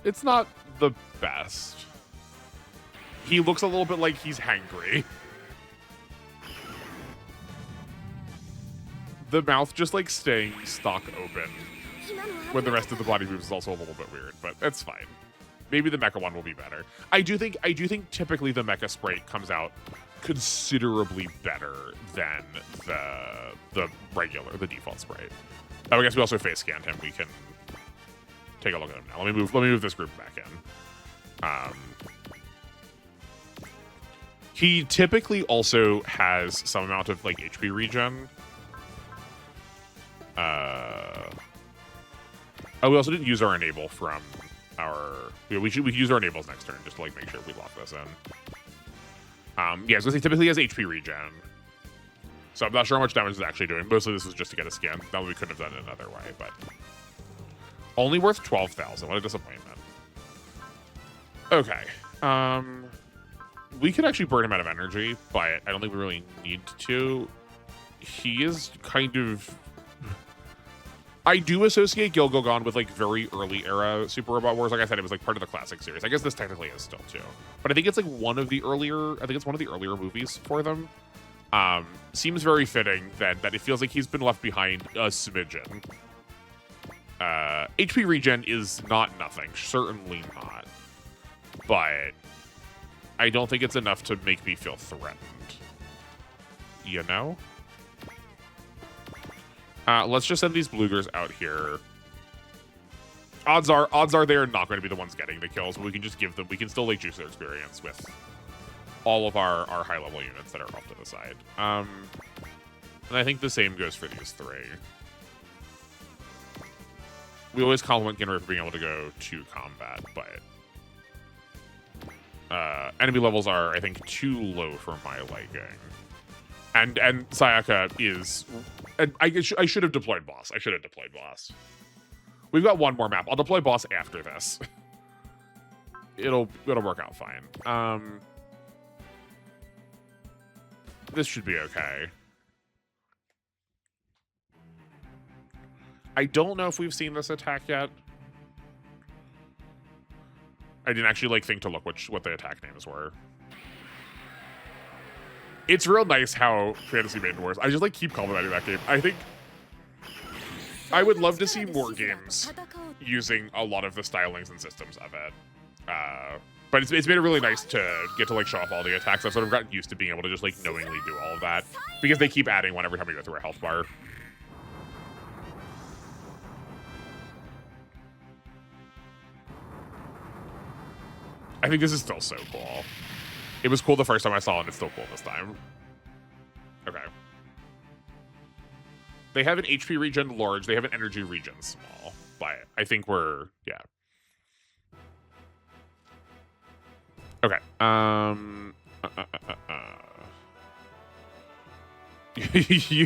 It's not the best. He looks a little bit like he's hangry. The mouth just like staying stock open when the rest of the body moves is also a little bit weird, but that's fine. Maybe the mecha one will be better. I do think typically the mecha sprite comes out considerably better than the default sprite. Oh, I guess we also face scanned him. We can take a look at him now. Let me move this group back in. He typically also has some amount of like HP regen. Oh, we also didn't use our enable from our. We could use our enables next turn just to like make sure we lock this in. Yeah, I was gonna say typically has HP regen, so I'm not sure how much damage it's actually doing. Mostly this was just to get a skin. That we could have done it another way, but only worth 12,000. What a disappointment. Okay, we could actually burn him out of energy, but I don't think we really need to. He is kind of I do associate Gilgogon with like very early era Super Robot Wars. Like I said, it was like part of the classic series. I guess this technically is still too, but I think it's like one of the earlier. I think it's one of the earlier movies for them. Seems very fitting that it feels like he's been left behind a smidgen. HP regen is not nothing, certainly not, but I don't think it's enough to make me feel threatened. You know? Let's just send these Bloogers out here. Odds are they're not going to be the ones getting the kills, but we can just give them. We can still like juice their experience with all of our high level units that are off to the side. And I think the same goes for these three. We always compliment Ginra for being able to go to combat, but enemy levels are, I think, too low for my liking. And Sayaka is... I should have deployed boss. I should have deployed boss. We've got one more map. I'll deploy boss after this. It'll work out fine. This should be okay. I don't know if we've seen this attack yet. I didn't actually like think to look what the attack names were. It's real nice how Fantasy Maiden Wars. I just like keep complimenting that game. I think I would love to see more games using a lot of the stylings and systems of it. But it's made it really nice to get to like show off all the attacks. I've sort of gotten used to being able to just like knowingly do all of that because they keep adding one every time we go through a health bar. I think this is still so cool. It was cool the first time I saw it, and it's still cool this time. Okay. They have an HP regen large. They have an energy regen small. But I think we're... Yeah. Okay.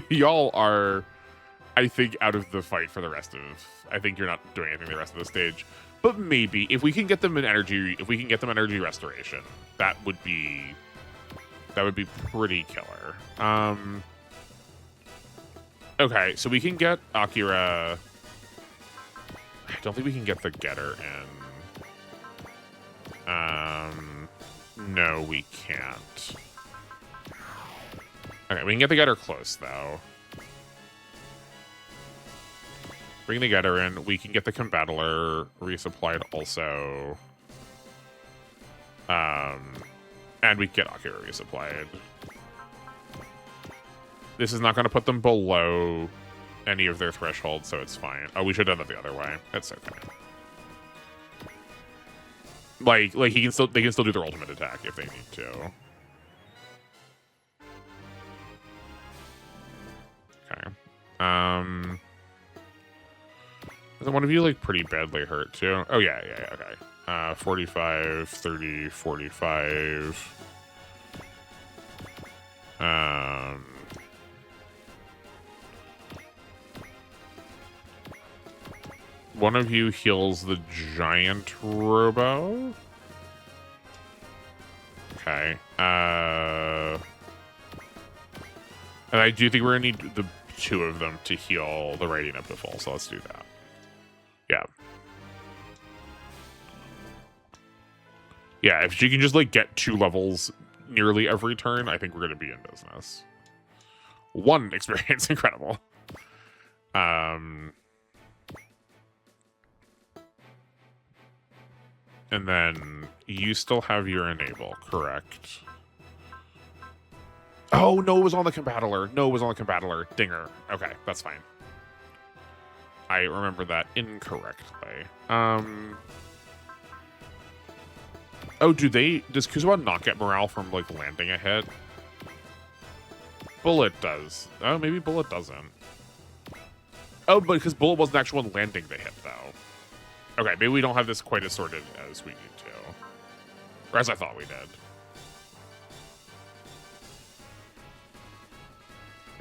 Y'all are, I think, out of the fight for the rest of... I think you're not doing anything the rest of the stage. But maybe if we can get them an energy, energy restoration, that would be pretty killer. Okay, so we can get Akira. I don't think we can get the getter in. No, we can't. Okay, we can get the getter close though. Bring the getter in. We can get the combattler resupplied also. And we can get Akira resupplied. This is not going to put them below any of their thresholds, so it's fine. Oh, we should have done it the other way. That's okay. Like they can still do their ultimate attack if they need to. Okay. Isn't one of you like pretty badly hurt too? Oh yeah, okay. 45, 30, 45. One of you heals the giant robo. Okay. And I do think we're gonna need the two of them to heal the Raideen up to full, so let's do that. Yeah. Yeah, if she can just like get 2 levels nearly every turn, I think we're gonna be in business. 1 experience, incredible. And then you still have your enable, correct? Oh, no, it was on the combattler. No, it was on the combattler. Dinger. Okay, that's fine. I remember that incorrectly. Oh, does Kuzuha not get morale from, like, landing a hit? Bullet does. Oh, maybe Bullet doesn't. Oh, but because Bullet wasn't the actual one landing the hit, though. Okay, maybe we don't have this quite as sorted as we need to. Or as I thought we did.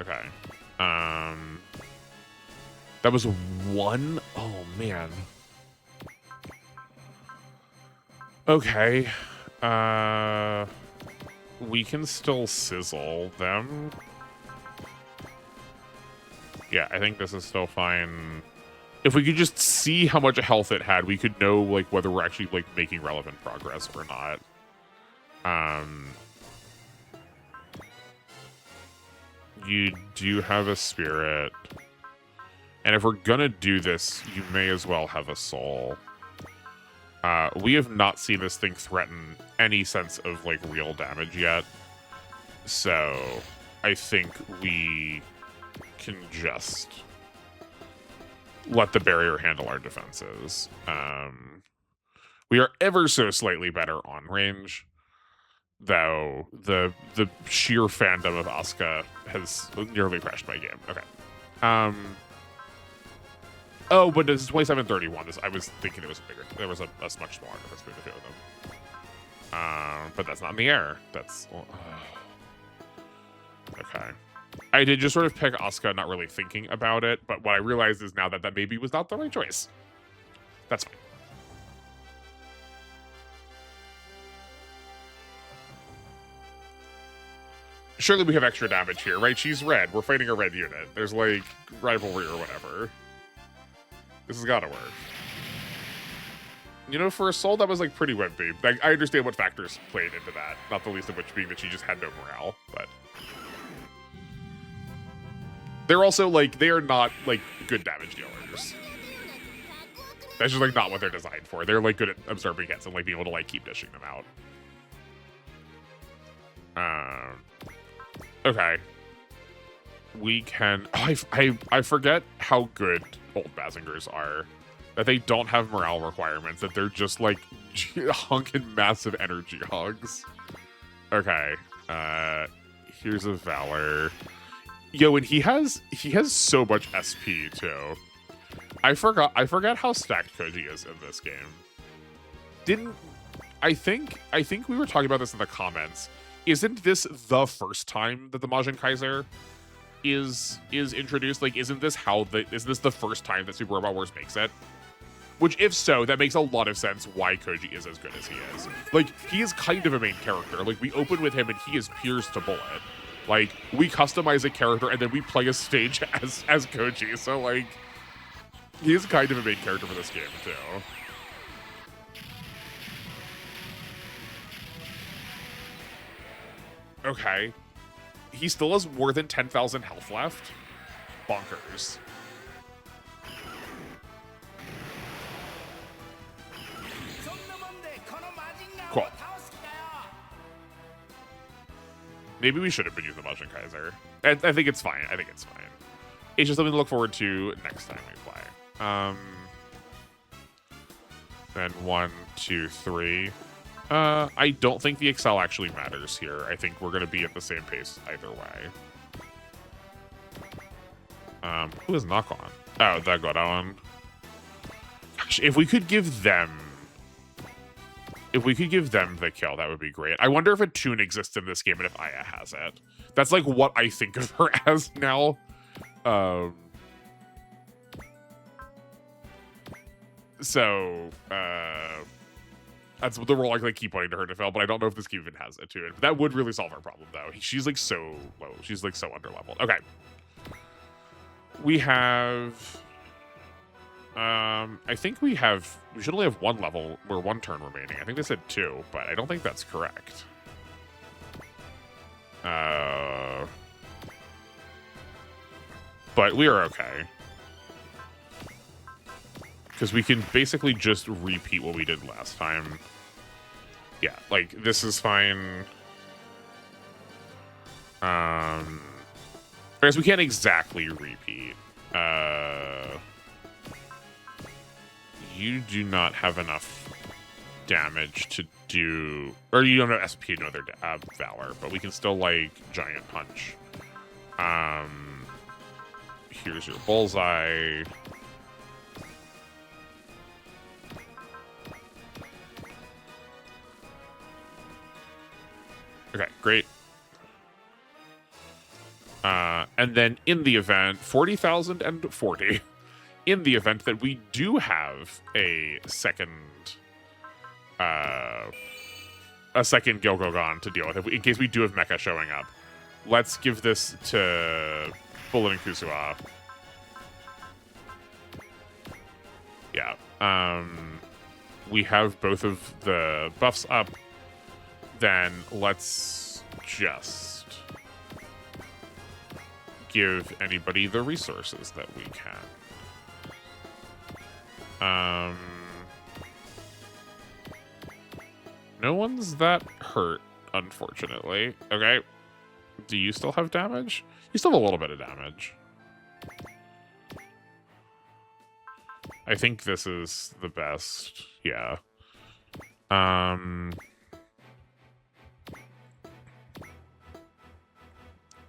Okay. That was 1? Oh, man. Okay. We can still sizzle them. Yeah, I think this is still fine. If we could just see how much health it had, we could know like whether we're actually like making relevant progress or not. You do have a spirit. And if we're gonna do this, you may as well have a soul. We have not seen this thing threaten any sense of like real damage yet. So I think we can just let the barrier handle our defenses. We are ever so slightly better on range, though the sheer fandom of Asuka has nearly crashed my game. Okay. Oh, but it's 27-31. I was thinking it was bigger. There was a much smaller difference between the two of them. But that's not in the air. That's okay. I did just sort of pick Asuka, not really thinking about it, but what I realized is now that that maybe was not the right choice. That's fine. Surely we have extra damage here, right? She's red. We're fighting a red unit. There's like rivalry or whatever. This has got to work. You know, for a soul, that was like pretty wimpy. Like, I understand what factors played into that, not the least of which being that she just had no morale, but they're also like, they are not like good damage dealers. That's just like not what they're designed for. They're like good at absorbing hits and like being able to like keep dishing them out. Okay. We can. Oh, I forget how good old Bazingers are. That they don't have morale requirements. That they're just like hunking massive energy hogs. Okay. Here's a Valor. Yo, and he has so much SP too. I forgot how stacked Koji is in this game. I think we were talking about this in the comments. Isn't this the first time that the Majin Kaiser is introduced? Like, isn't this the first time that Super Robot Wars makes it? Which, if so, that makes a lot of sense why Koji is as good as he is. Like, he is kind of a main character. Like, we open with him and he is pierced to bullet. Like, we customize a character and then we play a stage as Koji. So, like, he is kind of a main character for this game, too. Okay. He still has more than 10,000 health left. Bonkers. Cool. Maybe we should have been using the Majin Kaiser. I think it's fine. It's just something to look forward to next time we play. Then 1, 2, 3. I don't think the Excel actually matters here. I think we're going to be at the same pace either way. Who is knock on? Oh, that got on. Gosh, if we could give them the kill, that would be great. I wonder if a tune exists in this game and if Aya has it. That's like what I think of her as now. That's the role I keep wanting to her to fail, but I don't know if this game even has it to it. But that would really solve our problem, though. She's like so low. She's like so underleveled. Okay. We have. I think we should only have one level or one turn remaining. I think they said 2, but I don't think that's correct. But we are okay. Because we can basically just repeat what we did last time. Yeah, like, this is fine. I guess we can't exactly repeat. You do not have enough damage to do... Or you don't have SP to another Valor, but we can still, like, Giant Punch. Here's your Bullseye. Okay, great. And then in the event, 40,040. In the event that we do have a second Gilgogon to deal with, in case we do have Mecha showing up, let's give this to Bullet and Kusua. Yeah. We have both of the buffs up. Then let's just give anybody the resources that we can. No one's that hurt, unfortunately. Okay. Do you still have damage? You still have a little bit of damage. I think this is the best. Yeah.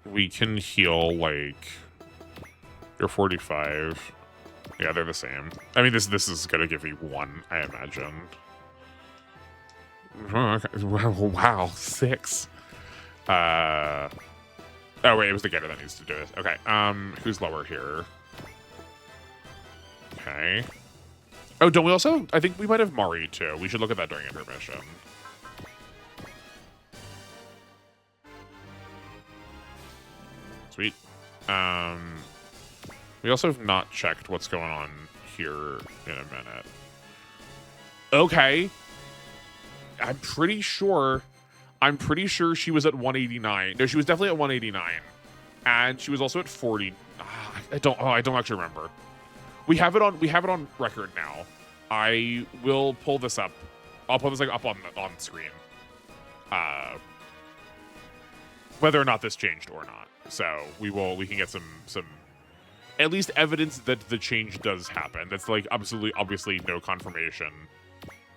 We can heal, like, you're 45. Yeah, they're the same. I mean, this is gonna give you 1, I imagine. Okay. Wow, 6. Oh wait, it was the getter that needs to do it. Okay, who's lower here? Okay. Oh, don't we also? I think we might have Mari too. We should look at that during intermission. Sweet. We also have not checked what's going on here in a minute. Okay. I'm pretty sure she was at 189. No, she was definitely at 189. And she was also at 40. I don't actually remember. We have it on record now. I will pull this up. I'll pull this like up on screen. Whether or not this changed or not. So we can get some at least evidence that the change does happen. That's like obviously no confirmation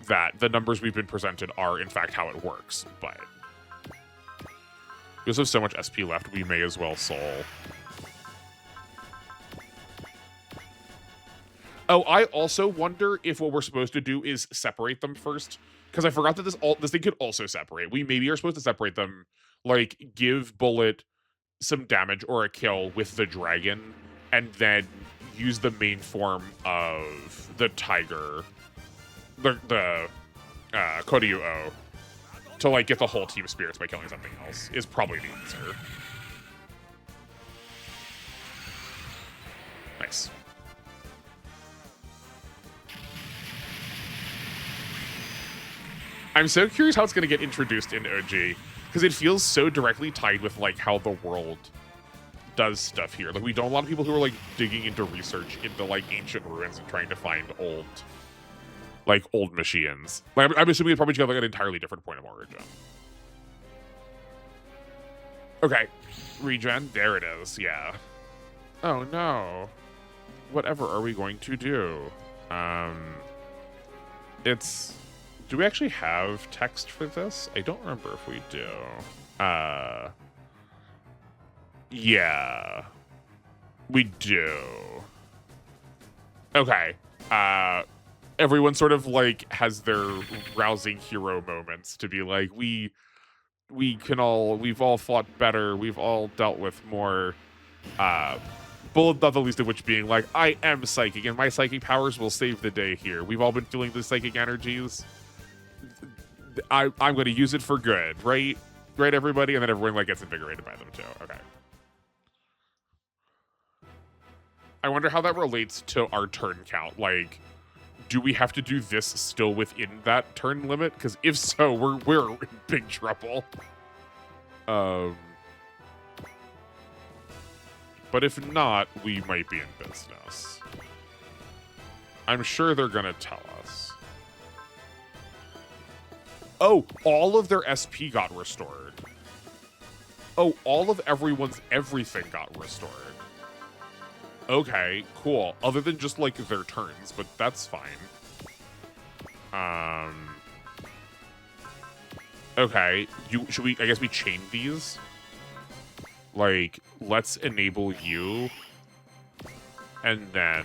that the numbers we've been presented are in fact how it works, but we also have so much SP left, we may as well soul. Oh, I also wonder if what we're supposed to do is separate them first, because I forgot that this thing could also separate. We maybe are supposed to separate them, like give Bullet some damage or a kill with the dragon, and then use the main form of the tiger, the Koryu-O, to like get the whole team spirits by killing something else is probably the answer. Nice. I'm so curious how it's going to get introduced in OG, because it feels so directly tied with like how the world does stuff here. Like we know a lot of people who are like digging into research into like ancient ruins and trying to find old machines. Like I'm assuming it's probably got like an entirely different point of origin. Okay, regen. There it is. Yeah. Oh no. Whatever are we going to do? It's. Do we actually have text for this? I don't remember if we do. Yeah. We do. Okay. Everyone sort of like has their rousing hero moments to be like, we've all fought better, we've all dealt with more. Bullet, not the least of which being like, I am psychic, and my psychic powers will save the day here. We've all been feeling the psychic energies. I'm going to use it for good, right? Right, everybody? And then everyone like gets invigorated by them too. Okay. I wonder how that relates to our turn count. Like, do we have to do this still within that turn limit? Because if so, we're in big trouble. But if not, we might be in business. I'm sure they're gonna tell us. Oh, all of their SP got restored. Oh, all of everyone's everything got restored. Okay, cool. Other than just like their turns, but that's fine. Okay, should we? I guess we chain these. Like, let's enable you, and then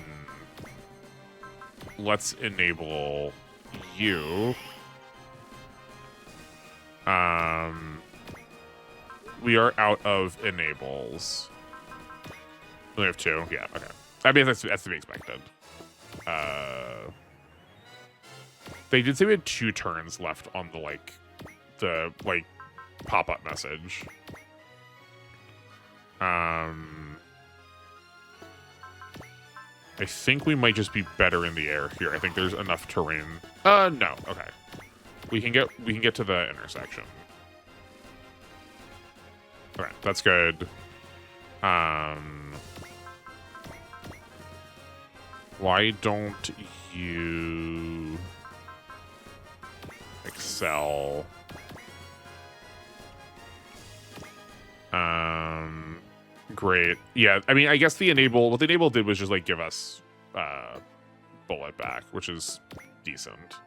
let's enable you. We are out of enables. We have 2. Yeah, okay. I mean, that's to be expected. They did say we had 2 turns left on the pop-up message. I think we might just be better in the air here. I think there's enough terrain. No. Okay. We can get to the intersection. Okay, that's good. Why don't you excel? Great. Yeah, I mean, I guess what the enable did was just like give us bullet back, which is decent.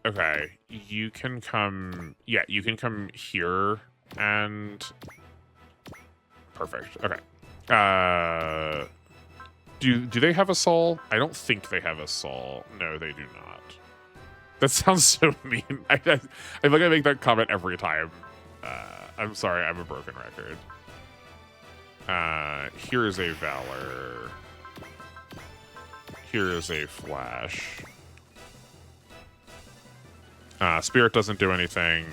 Okay, you can come. Yeah, you can come here and perfect. Okay. Do they have a soul? I don't think they have a soul. No, they do not. That sounds so mean. I feel like I make that comment every time. I'm sorry, I'm a broken record. Here is a Valor. Here is a Flash. Spirit doesn't do anything.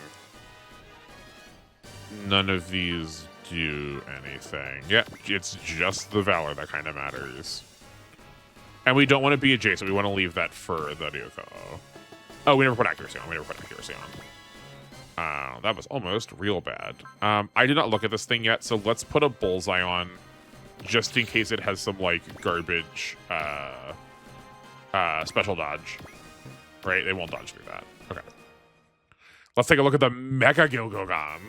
None of these do anything. Yeah, it's just the Valor that kind of matters. And we don't want to be adjacent. We want to leave that for the Ryuko. Oh, we never put accuracy on. That was almost real bad. I did not look at this thing yet, so let's put a bullseye on just in case it has some, like, garbage special dodge. Right? They won't dodge through that. Okay. Let's take a look at the Mecha Gilgogan.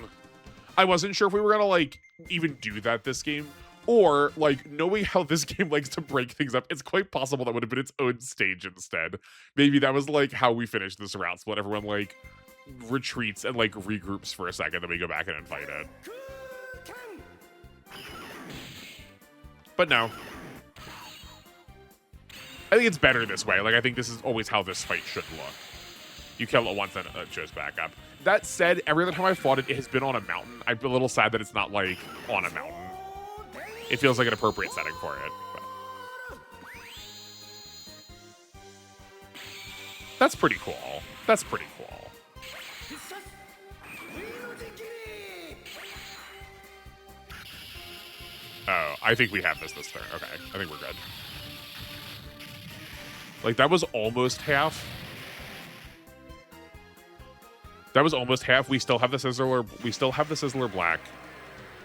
I wasn't sure if we were going to, like, even do that this game. Or, like, knowing how this game likes to break things up, it's quite possible that would have been its own stage instead. Maybe that was, like, how we finished this route split. Everyone, like, retreats and, like, regroups for a second, then we go back in and fight it. But no. I think it's better this way. Like, I think this is always how this fight should look. You kill it once and it shows back up. That said, every other time I fought it, it has been on a mountain. I'm a little sad that it's not, like, on a mountain. It feels like an appropriate setting for it. But. That's pretty cool. That's pretty cool. Oh, I think we have this turn. Okay, I think we're good. Like, that was almost half. That was almost half. We still have the Sizzler. We still have the Sizzler Black.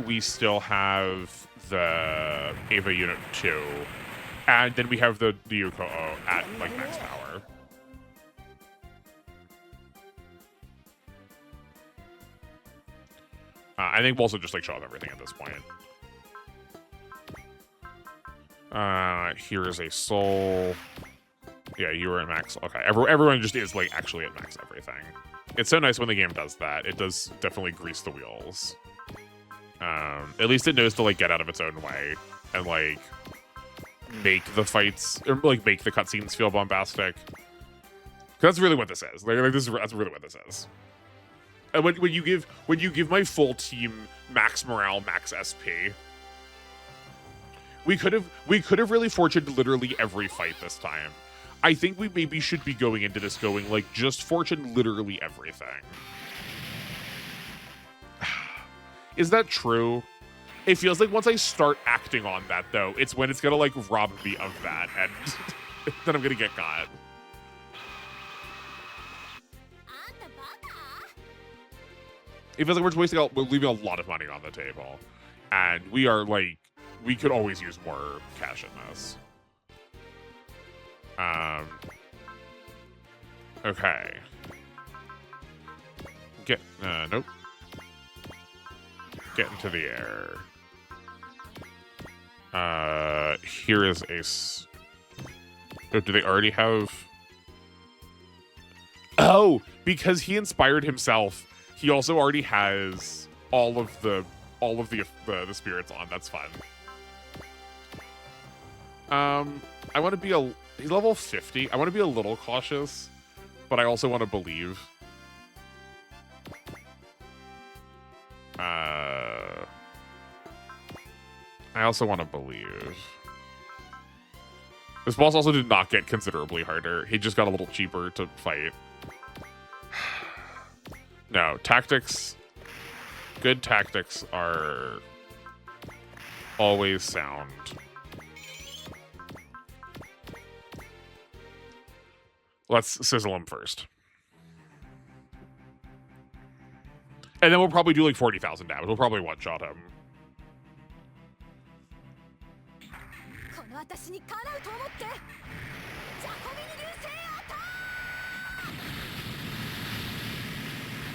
We still have the Ava Unit 2. And then we have the Yuko at, like, max power. I think we'll also just, like, show off everything at this point. Here is a soul. Yeah, you were at max. Okay, everyone just is, like, actually at max everything. It's so nice when the game does that. It does definitely grease the wheels. At least it knows to, like, get out of its own way and, like, make the fights, or, like, make the cutscenes feel bombastic. That's really what this is. That's really what this is. And when you give my full team max morale, max SP, we could have really fortuned literally every fight this time. I think we maybe should be going into this going, like, just fortune literally everything. Is that true? It feels like once I start acting on that, though, it's when it's gonna, like, rob me of that, and then I'm gonna get caught. It feels like we're leaving a lot of money on the table, and we are, like, we could always use more cash in this. Okay. Nope. Get into the air. Here is a... Oh, do they already have... Oh, because he inspired himself, he also already has all of the spirits on. That's fun. I want to be he's level 50. I want to be a little cautious, but I also want to believe. I also want to believe. This boss also did not get considerably harder. He just got a little cheaper to fight. No, tactics. Good tactics are Always sound. Let's sizzle him first. And then we'll probably do like 40,000 damage. We'll probably one-shot him. この私にかなうと思ってジャコビニ流星アタ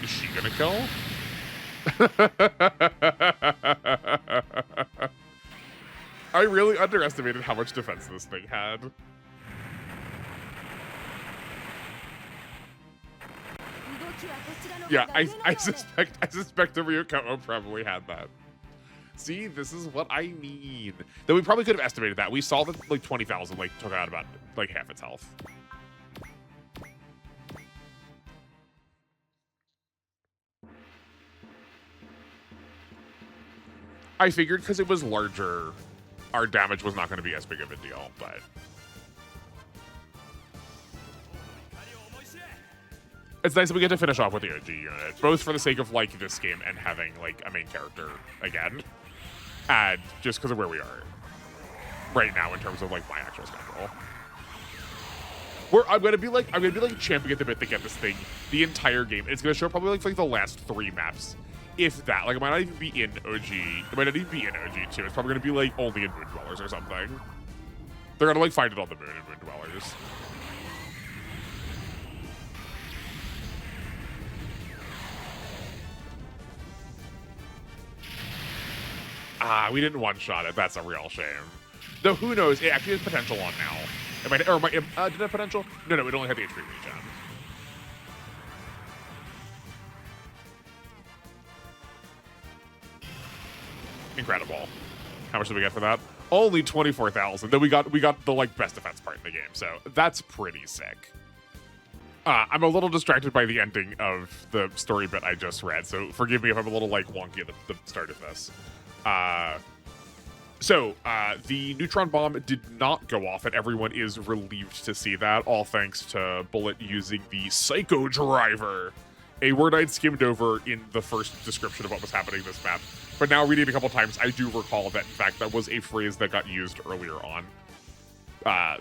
Is she gonna kill? I really underestimated how much defense this thing had. 動きはこちらの方 Yeah, が I 上のようで suspect the Ryukomo probably had that. See, this is what I mean. Though we probably could have estimated that. We saw that like 20,000 like took out about like half its health. I figured because it was larger, our damage was not going to be as big of a deal, but it's nice that we get to finish off with the OG unit, both for the sake of like this game and having like a main character again, and just because of where we are right now in terms of like my actual schedule. I'm gonna be like champing at the bit to get this thing the entire game. It's gonna show probably like the last 3 maps, if that. Like it might not even be in OG. It might not even be in OG 2. It's probably gonna be like only in Moon Dwellers or something. They're gonna like find it on the moon in Moon Dwellers. We didn't one-shot it. That's a real shame. Though who knows? It actually has potential on now. Did it have potential? No, it only had the HP regen. Incredible. How much did we get for that? Only 24,000. Then we got the like best defense part in the game. So that's pretty sick. I'm a little distracted by the ending of the story bit I just read, so forgive me if I'm a little like wonky at the start of this. The neutron bomb did not go off, and everyone is relieved to see that, all thanks to Bullet using the Psycho Driver, a word I'd skimmed over in the first description of what was happening in this map. But now reading it a couple times, I do recall that, in fact, that was a phrase that got used earlier on.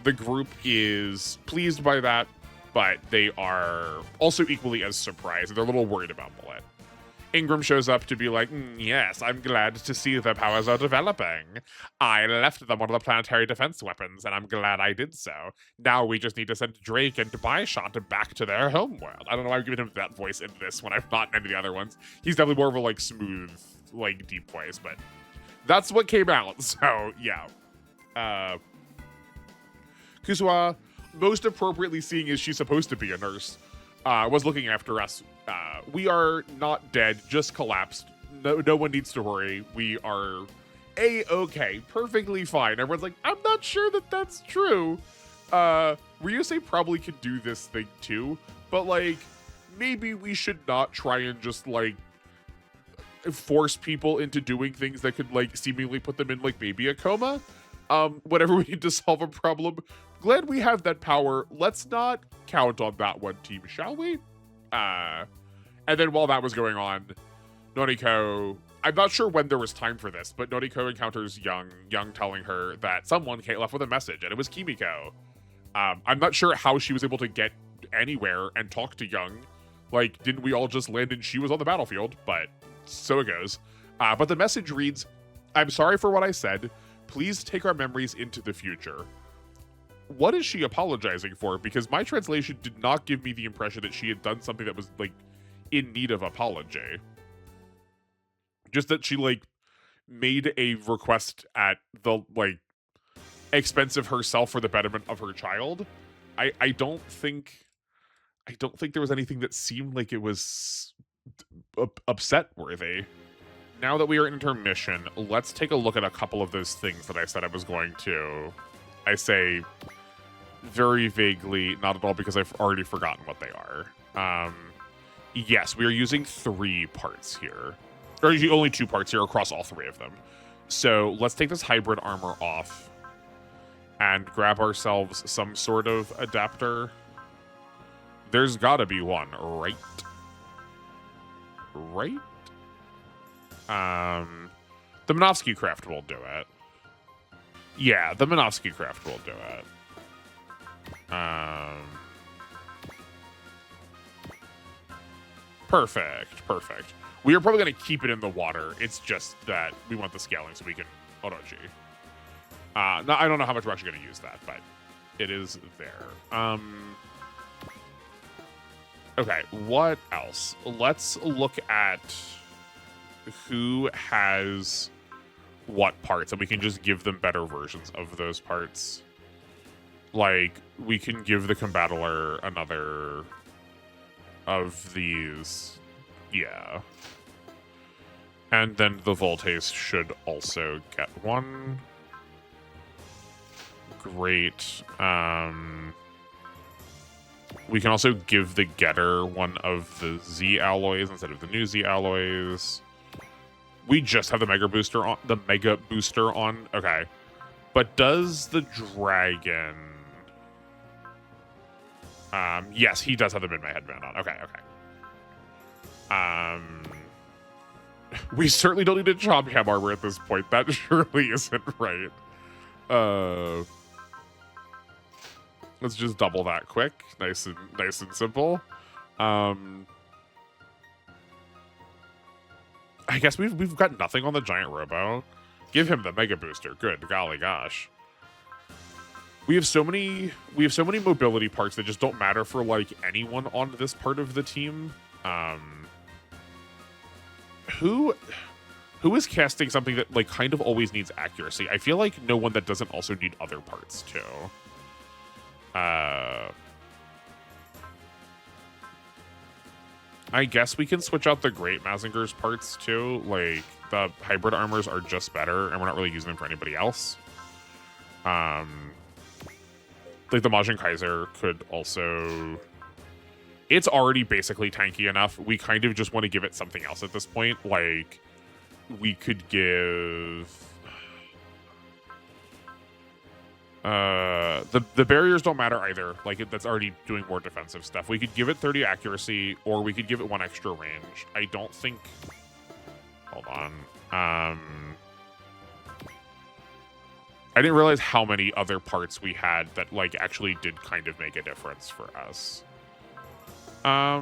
The group is pleased by that, but they are also equally as surprised. They're a little worried about Bullet. Ingram shows up to be like, yes, I'm glad to see the powers are developing. I left them one of the planetary defense weapons, and I'm glad I did so. Now we just need to send Drake and Bishot back to their homeworld. I don't know why I'm giving him that voice in this when I've not in any of the other ones. He's definitely more of a like smooth, like deep voice, but that's what came out. So yeah. Kusua, most appropriately seeing as she's supposed to be a nurse, was looking after us. We are not dead, just collapsed. No one needs to worry. We are A-okay, perfectly fine. Everyone's like, I'm not sure that that's true. Ryusei probably could do this thing too, but like, maybe we should not try and just like force people into doing things that could like seemingly put them in like maybe a coma. Whenever we need to solve a problem. Glad we have that power. Let's not count on that one team, shall we? And then while that was going on, Noriko, I'm not sure when there was time for this, but Noriko encounters Young telling her that someone left with a message, and it was Kimiko. I'm not sure how she was able to get anywhere and talk to Young. Like, didn't we all just land and she was on the battlefield? But so it goes. But the message reads, I'm sorry for what I said. Please take our memories into the future. What is she apologizing for? Because my translation did not give me the impression that she had done something that was like in need of apology. Just that she like made a request at the like expense of herself for the betterment of her child. I don't think there was anything that seemed like it was upset worthy. Now that we are in intermission, let's take a look at a couple of those things that I said I was going to. I say very vaguely, not at all because I've already forgotten what they are. Yes, we are using 3 parts here. Or usually only 2 parts here across all 3 of them. So let's take this hybrid armor off and grab ourselves some sort of adapter. There's gotta be one, right? Right? The Minovsky craft will do it. Yeah, the Minovsky craft will do it. Perfect, perfect. We are probably going to keep it in the water. It's just that we want the scaling so we can Orochi. No, I don't know how much we're actually going to use that, but it is there. Okay, what else? Let's look at who has what parts, and we can just give them better versions of those parts. Like, we can give the Combattler another of these. Yeah. And then the Voltace should also get one. Great. We can also give the Getter one of the Z alloys instead of the new Z alloys. We just have the Mega Booster on. Okay. But does the Dragon... yes, he does have the Midnight Headband on. Okay, okay. We certainly don't need a Chomp Cam armor at this point. That surely isn't right. Let's just double that quick. Nice and simple. I guess we've got nothing on the Giant Robo. Give him the Mega Booster. Good golly gosh. We have so many mobility parts that just don't matter for like anyone on this part of the team. Who is casting something that like kind of always needs accuracy? I feel like no one that doesn't also need other parts too. I guess we can switch out the Great Mazinger's parts too. Like, the hybrid armors are just better, and we're not really using them for anybody else. Like, the Majin Kaiser could also... It's already basically tanky enough. We kind of just want to give it something else at this point. Like, we could give... the barriers don't matter either. Like, that's already doing more defensive stuff. We could give it 30 accuracy, or we could give it 1 extra range. I don't think... Hold on. I didn't realize how many other parts we had that, like, actually did kind of make a difference for us. I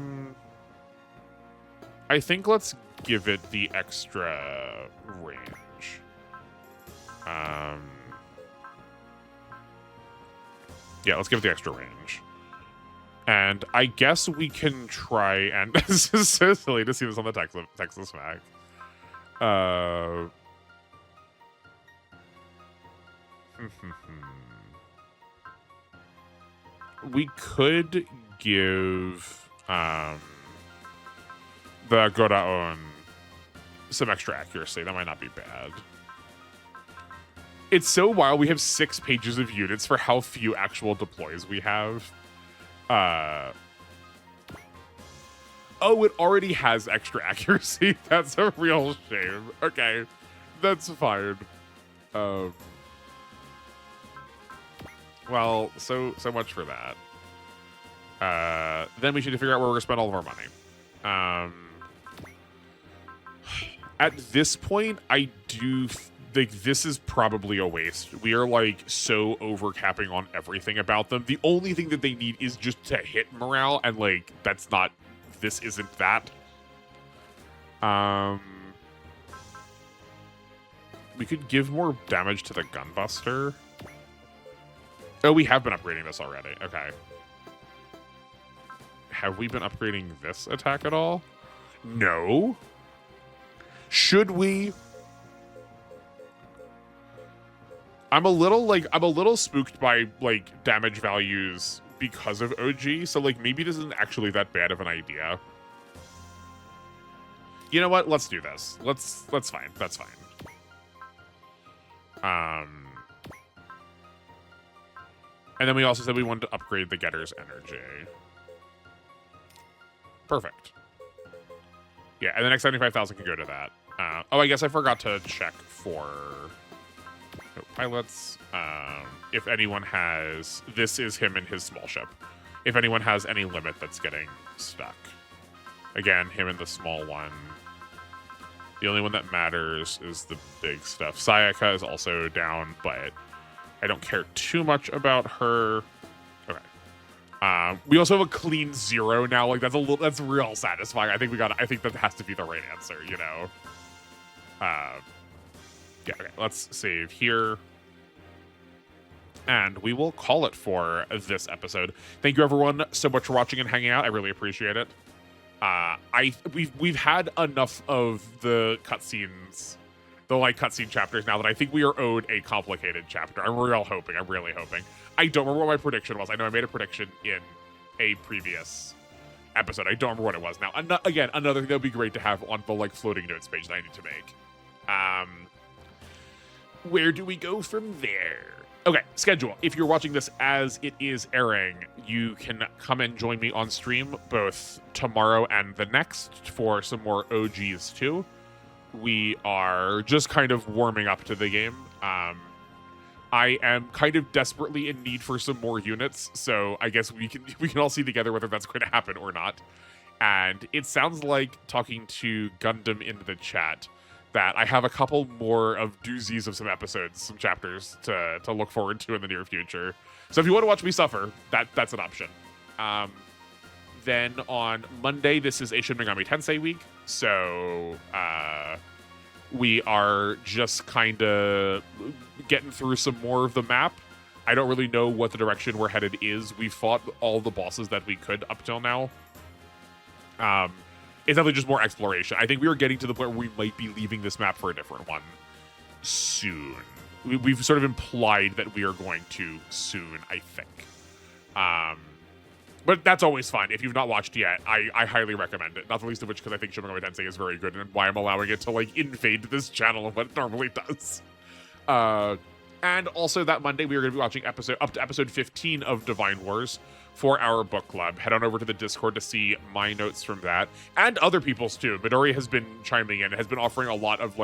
think let's give it the extra range. Yeah, let's give it the extra range. And I guess we can try and... This is so silly to see this on the Texas Mac. We could give the Goraon some extra accuracy. That might not be bad. It's so wild. We have 6 pages of units for how few actual deploys we have. Oh, it already has extra accuracy. That's a real shame. Okay, that's fine. Well, so much for that. Then we should figure out where we're gonna spend all of our money. At this point, I do think this is probably a waste. We are like so overcapping on everything about them. The only thing that they need is just to hit morale, and like that's not. This isn't that. We could give more damage to the Gunbuster. Oh, we have been upgrading this already. Okay. Have we been upgrading this attack at all? No. Should we? I'm a little spooked by like damage values because of OG, so like maybe this isn't actually that bad of an idea. You know what? Let's do this. That's fine. That's fine. And then we also said we wanted to upgrade the Getter's energy. Perfect. Yeah, and the next 75,000 can go to that. Oh, I guess I forgot to check for pilots. If anyone has... This is him and his small ship. If anyone has any limit that's getting stuck. Again, him and the small one. The only one that matters is the big stuff. Sayaka is also down, but I don't care too much about her. Okay. We also have a clean 0 now. Like that's real satisfying. I think that has to be the right answer, you know. Yeah, okay. Let's save here. And we will call it for this episode. Thank you everyone so much for watching and hanging out. I really appreciate it. We've had enough of the cutscenes, the cutscene chapters now that I think we are owed a complicated chapter. I'm really hoping. I don't remember what my prediction was. I know I made a prediction in a previous episode. I don't remember what it was now. Again, another thing that would be great to have on the floating notes page that I need to make. Where do we go from there? Okay, schedule. If you're watching this as it is airing, you can come and join me on stream both tomorrow and the next for some more OGs too. We are just kind of warming up to the game. I am kind of desperately in need for some more units, so I guess we can all see together whether that's going to happen or not. And it sounds like, talking to Gundam in the chat, that I have a couple more of doozies of some episodes, some chapters to look forward to in the near future. So if you want to watch me suffer, that's an option. Then on Monday, this is a Shin Megami Tensei week, so we are just kind of getting through some more of the map. I don't really know what the direction we're headed is. We fought all the bosses that we could up till now. It's definitely just more exploration. I think we are getting to the point where we might be leaving this map for a different one soon. We've sort of implied that we are going to soon, I think. But that's always fun. If you've not watched yet, I highly recommend it. Not the least of which because I think Shin Megami Tensei is very good and why I'm allowing it to invade this channel of what it normally does. And also that Monday, we are going to be watching up to episode 15 of Divine Wars for our book club. Head on over to the Discord to see my notes from that and other people's too. Midori has been chiming in, has been offering a lot of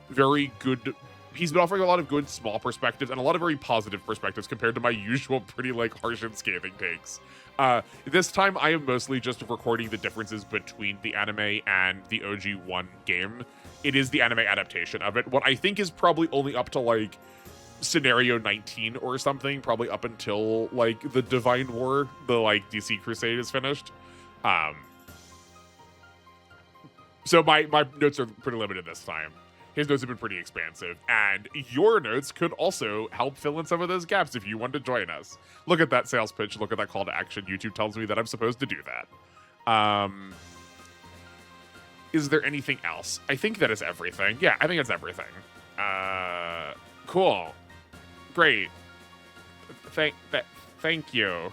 very good. He's been offering a lot of good small perspectives and a lot of very positive perspectives compared to my usual pretty harsh and scathing takes. This time I am mostly just recording the differences between the anime and the OG1 game. It is the anime adaptation of it. What I think is probably only up to scenario 19 or something, probably up until the Divine War, the DC Crusade is finished. So my notes are pretty limited this time. His notes have been pretty expansive, and your notes could also help fill in some of those gaps if you want to join us. Look at that sales pitch, look at that call to action. YouTube tells me that I'm supposed to do that. Is there anything else? I think that is everything. Yeah, I think that's everything. Cool. Great. Thank you.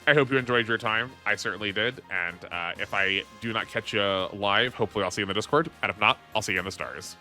I hope you enjoyed your time. I certainly did. And if I do not catch you live, hopefully I'll see you in the Discord. And if not, I'll see you in the stars.